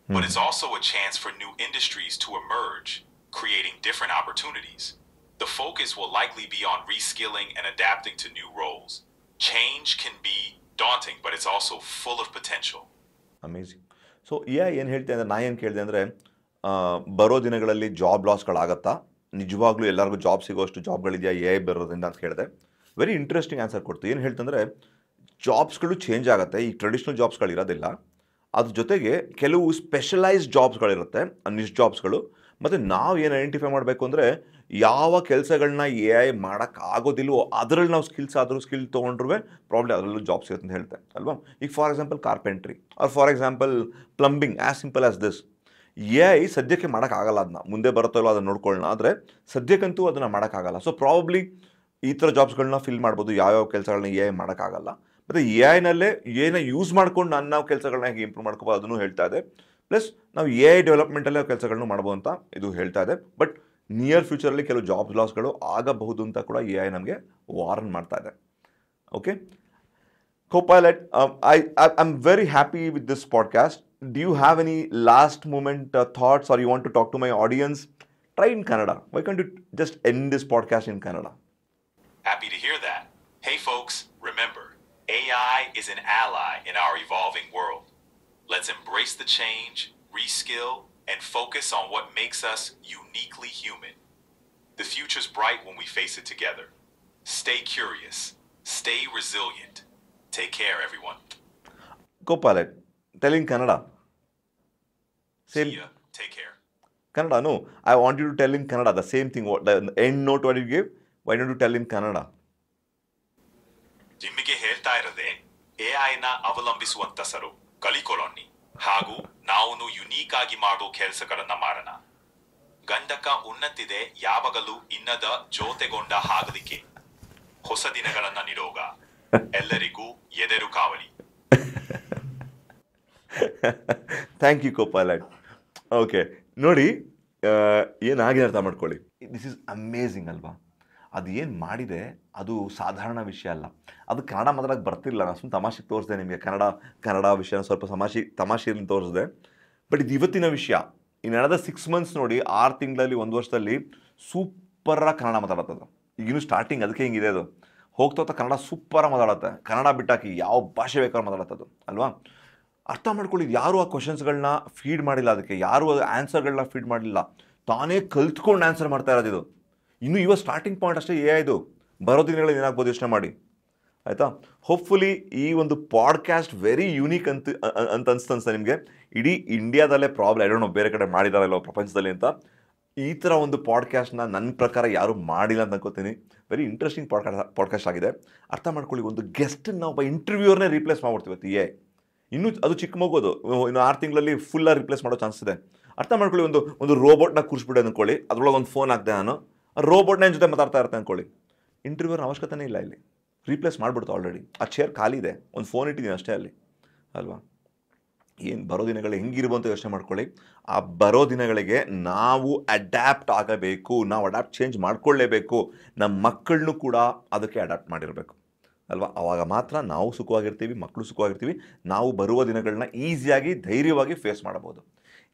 But it's also a chance for new industries to emerge, creating different opportunities. The focus will likely be on reskilling and adapting to new roles. Change can be daunting, but it's also full of potential. Amazing. So AI ಏನು ಹೇಳ್ತೆ ಅಂದರೆ, ನಾ ಏನು ಕೇಳಿದೆ ಅಂದರೆ, ಬರೋ ದಿನಗಳಲ್ಲಿ job ಲಾಸ್ಗಳಾಗತ್ತಾ, ನಿಜವಾಗ್ಲೂ ಎಲ್ಲರಿಗೂ ಜಾಬ್ ಸಿಗೋಷ್ಟು ಜಾಬ್ಗಳಿದೆಯಾ AI ಬರೋದ್ರಿಂದ ಅಂತ ಕೇಳಿದೆ. ವೆರಿ ಇಂಟ್ರೆಸ್ಟಿಂಗ್ ಆನ್ಸರ್ ಕೊಡ್ತು. ಏನು ಹೇಳ್ತಂದರೆ, ಜಾಬ್ಸ್ಗಳು ಚೇಂಜ್ ಆಗುತ್ತೆ, ಈ ಟ್ರೆಡಿಷ್ನಲ್ ಜಾಬ್ಸ್ಗಳಿರೋದಿಲ್ಲ. ಅದ್ರ ಜೊತೆಗೆ ಕೆಲವು ಸ್ಪೆಷಲೈಸ್ಡ್ ಜಾಬ್ಸ್ಗಳಿರುತ್ತೆ, ನಿಶ್ ಜಾಬ್ಸ್ಗಳು. ಮತ್ತು ನಾವು ಏನು ಐಡೆಂಟಿಫೈ ಮಾಡಬೇಕು ಅಂದರೆ, ಯಾವ ಕೆಲಸಗಳನ್ನ AI ಮಾಡೋಕ್ಕಾಗೋದಿಲ್ವೋ ಅದರಲ್ಲಿ ನಾವು ಸ್ಕಿಲ್ ತೊಗೊಂಡ್ರೂ ಪ್ರಾಬ್ಲಮ್ ಅದರಲ್ಲೂ ಜಾಬ್ ಸಿಗುತ್ತೆ ಅಂತ ಹೇಳ್ತೆ ಅಲ್ವಾ. ಈಗ for example carpentry, or for example plumbing, as simple as this. AI ಸದ್ಯಕ್ಕೆ ಮಾಡೋಕ್ಕಾಗಲ್ಲ, ಅದನ್ನ ಮುಂದೆ ಬರುತ್ತೋ ಇಲ್ಲೋ ಅದನ್ನು ನೋಡ್ಕೊಳ್ಳೋಣ. ಆದರೆ ಸದ್ಯಕ್ಕಂತೂ ಅದನ್ನು ಮಾಡೋಕ್ಕಾಗಲ್ಲ. ಸೊ ಪ್ರಾಬಬ್ಲಿ ಈ ಥರ ಜಾಬ್ಸ್ಗಳನ್ನ ಫಿಲ್ ಮಾಡ್ಬೋದು, ಯಾವ್ಯಾವ ಕೆಲಸಗಳನ್ನ AI ಮಾಡೋಕ್ಕಾಗಲ್ಲ. ಮತ್ತು AI ಏನೋ ಯೂಸ್ ಮಾಡ್ಕೊಂಡು ನಾವು ಕೆಲಸಗಳನ್ನ ಹೇಗೆ ಇಂಪ್ರೂವ್ ಮಾಡ್ಕೋಬೋದು ಅದನ್ನು ಹೇಳ್ತಾ ಇದೆ. ಪ್ಲಸ್ ನಾವು AI ಡೆವಲಪ್ಮೆಂಟಲ್ಲೇ ಕೆಲಸಗಳನ್ನು ಮಾಡ್ಬೋದು ಅಂತ ಇದು ಹೇಳ್ತಾ ಇದೆ. ಬಟ್ ನಿಯರ್ ಫ್ಯೂಚರಲ್ಲಿ ಕೆಲವು ಜಾಬ್ ಲಾಸ್ಗಳು ಆಗಬಹುದು ಅಂತ ಕೂಡ AI ನಮಗೆ ವಾರ್ನ್ ಮಾಡ್ತಾ ಇದೆ. Okay Copilot, I'm very happy with this podcast. Do you have any last moment thoughts, or you want to talk to my audience? Try in Kannada. Why can't you just end this podcast in Kannada? Happy to hear that. Hey folks, remember, AI is an ally in our evolving world. Let's embrace the change, reskill, and focus on what makes us uniquely human. The future's bright when we face it together. Stay curious. Stay resilient. Take care, everyone. Copilot, tell in Kannada. Same. See ya. Take care. Kannada, no. I want you to tell in Kannada the same thing. What the end note what you give? Why don't you tell in Kannada? ನಿಮಗೆ ಹೇಳ್ತಾ ಇರದೆ ಎಐನ ಅವಲಂಬಿಸುವಂತಸರು ಕಲಿಕೊಳ್ಳೋಣ ಹಾಗೂ ನಾವು unique ಆಗಿ ಮಾಡೋ ಕೆಲಸಗಳನ್ನ ಮಾಡೋಣ. ಗಂಡಕ ಉನ್ನತಿದೆ ಯಾವಾಗಲೂ ಇನ್ನದ ಜೊತೆಗೊಂಡ ಹಾಗಲಿಕ್ಕೆ ಹೊಸ ದಿನಗಳನ್ನ ನೀಡೋಗ ಎಲ್ಲರಿಗೂ ಎದೆರು ಕಾವಲಿ. Thank you Copilot. ಓಕೆ ನೋಡಿ, ಏನಾಗಿದೆ ಅರ್ಥ ಮಾಡ್ಕೊಳ್ಳಿ. ದಿಸ್ ಈಸ್ ಅಮೇಝಿಂಗ್ ಅಲ್ವಾ? ಅದು ಏನು ಮಾಡಿದೆ ಅದು ಸಾಧಾರಣ ವಿಷಯ ಅಲ್ಲ. ಅದು ಕನ್ನಡ ಮಾತಾಡೋಕ್ಕೆ ಬರ್ತಿಲ್ಲ. ನಾನು ಸುಮ್ಮನೆ ತಮಾಷೆಗೆ ತೋರಿಸಿದೆ ನಿಮಗೆ, ಕನ್ನಡ ವಿಷಯನ ಸ್ವಲ್ಪ ತಮಾಷೆಯಲ್ಲಿ ತೋರಿಸಿದೆ. ಬಟ್ ಇದು ಇವತ್ತಿನ ವಿಷಯ. ಈ ನಡೆದ 6 months ನೋಡಿ, 6 ತಿಂಗಳಲ್ಲಿ 1 ವರ್ಷದಲ್ಲಿ ಸೂಪರಾಗಿ ಕನ್ನಡ ಮಾತಾಡತ್ತದು. ಈಗಿನ್ನೂ ಸ್ಟಾರ್ಟಿಂಗ್, ಅದಕ್ಕೆ ಹಿಂಗಿದೆ ಅದು. ಹೋಗ್ತಾ ಕನ್ನಡ ಸೂಪರಾಗಿ ಮಾತಾಡುತ್ತೆ. ಕನ್ನಡ ಬಿಟ್ಟಾಕಿ ಯಾವ ಭಾಷೆ ಬೇಕಾದ್ರೂ ಮಾತಾಡತ್ತದು ಅಲ್ವಾ? ಅರ್ಥ ಮಾಡ್ಕೊಳ್ಳಿ, ಯಾರು ಆ ಕ್ವಶನ್ಸ್ಗಳನ್ನ ಫೀಡ್ ಮಾಡಿಲ್ಲ, ಅದಕ್ಕೆ ಯಾರು ಆನ್ಸರ್ಗಳನ್ನ ಫೀಡ್ ಮಾಡಲಿಲ್ಲ, ತಾನೇ ಕಲ್ತ್ಕೊಂಡು ಆನ್ಸರ್ ಮಾಡ್ತಾ ಇರೋದು ಇದು. ಇನ್ನು ಇವಾಗ ಸ್ಟಾರ್ಟಿಂಗ್ ಪಾಯಿಂಟ್ ಅಷ್ಟೇ ಇದು. ಬರೋ ದಿನಗಳಲ್ಲಿ ಏನಾಗ್ಬೋದು ಯೋಚನೆ ಮಾಡಿ, ಆಯಿತಾ? ಹೋಪ್ಫುಲಿ ಈ ಒಂದು ಪಾಡ್ಕ್ಯಾಸ್ಟ್ ವೆರಿ ಯೂನಿಕ್ ಅಂತ ಅನ್ಸ್ತಾ ನಿಮಗೆ. ಇಡೀ ಇಂಡಿಯಾದಲ್ಲೇ ಪ್ರಾಬ್ಲಮ್, ಐ ಡೋಂಟ್ ನೋ ಬೇರೆ ಕಡೆ ಮಾಡಿದಾರಲ್ಲೋ ಪ್ರಪಂಚದಲ್ಲಿ ಅಂತ. ಈ ಥರ ಒಂದು ಪಾಡ್ಕ್ಯಾಸ್ಟ್ನ ನನ್ನ ಪ್ರಕಾರ ಯಾರೂ ಮಾಡಿಲ್ಲ ಅಂತ ಅನ್ಕೋತೀನಿ. ವೆರಿ ಇಂಟ್ರೆಸ್ಟಿಂಗ್ ಪಾಡ್ಕಾಸ್ಟ್ ಆಗಿದೆ. ಅರ್ಥ ಮಾಡ್ಕೊಳ್ಳಿ, ಒಂದು ಗೆಸ್ಟನ್ನು ಒಬ್ಬ ಇಂಟರ್ವ್ಯೂರ್ನೇ ರೀಪ್ಲೇಸ್ ಮಾಡ್ಬಿಡ್ತೀವಿ. ಇನ್ನೂ ಅದು ಚಿಕ್ಕ ಮಗೋದು, ಇನ್ನು 6 ತಿಂಗಳಲ್ಲಿ ಫುಲ್ಲಾಗಿ ರಿಪ್ಲೇಸ್ ಮಾಡೋ ಚಾನ್ಸ್ ಇದೆ. ಅರ್ಥ ಮಾಡ್ಕೊಳ್ಳಿ, ಒಂದು ರೋಬೋಟ್ನ ಕೂರಿಸ್ಬಿಟ್ಟೆ ಅಂದ್ಕೊಳ್ಳಿ, ಅದ್ರೊಳಗೆ ಒಂದು ಫೋನ್ ಹಾಕ್ದೆ ನಾನು, ಆ ರೋಬೋಟ್ನ ಜೊತೆ ಮಾತಾಡ್ತಾ ಇರ್ತೆ ಅಂದ್ಕೊಳ್ಳಿ. ಇಂಟರ್ವ್ಯೂರ್ ಅವಶ್ಯಕತೆನೇ ಇಲ್ಲ, ಇಲ್ಲಿ ರೀಪ್ಲೇಸ್ ಮಾಡಿಬಿಡ್ತು ಆಲ್ರೆಡಿ. ಆ ಚೇರ್ ಖಾಲಿ ಇದೆ, ಒಂದು ಫೋನ್ ಇಟ್ಟಿದ್ದೀನಿ ಅಷ್ಟೇ ಅಲ್ಲಿ ಅಲ್ವಾ? ಏನು ಬರೋ ದಿನಗಳು ಹೆಂಗಿರ್ಬೋದು ಅಂತ ಯೋಚನೆ ಮಾಡ್ಕೊಳ್ಳಿ. ಆ ಬರೋ ದಿನಗಳಿಗೆ ನಾವು ಅಡ್ಯಾಪ್ಟ್ ಆಗಬೇಕು, ನಾವು ಅಡ್ಯಾಪ್ಟ್ ಚೇಂಜ್ ಮಾಡ್ಕೊಳ್ಳೇಬೇಕು. ನಮ್ಮ ಮಕ್ಕಳನ್ನೂ ಕೂಡ ಅದಕ್ಕೆ ಅಡ್ಯಾಪ್ಟ್ ಮಾಡಿರಬೇಕು ಅಲ್ವಾ? ಆವಾಗ ಮಾತ್ರ ನಾವು ಸುಖವಾಗಿರ್ತೀವಿ, ಮಕ್ಕಳು ಸುಖವಾಗಿರ್ತೀವಿ. ನಾವು ಬರುವ ದಿನಗಳನ್ನ ಈಸಿಯಾಗಿ ಧೈರ್ಯವಾಗಿ ಫೇಸ್ ಮಾಡಬಹುದು.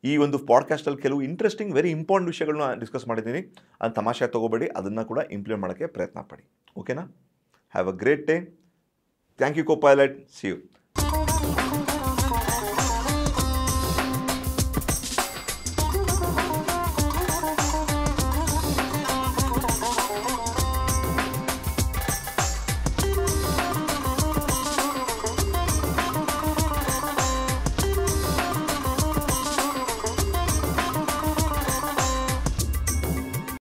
ಈ ಒಂದು ಪಾಡ್ಕಾಸ್ಟಲ್ಲಿ ಕೆಲವು ಇಂಟ್ರೆಸ್ಟಿಂಗ್ ವೆರಿ ಇಂಪಾರ್ಟೆಂಟ್ ವಿಷಯಗಳನ್ನ ಡಿಸ್ಕಸ್ ಮಾಡಿದ್ದೀನಿ. ಅದು ತಮಾಷೆ ತೊಗೋಬೇಡಿ, ಅದನ್ನು ಕೂಡ ಇಂಪ್ಲಿಮೆಂಟ್ ಮಾಡೋಕ್ಕೆ ಪ್ರಯತ್ನ ಪಡಿ. ಓಕೆನಾ? Have a great day. Thank you Copilot. See you.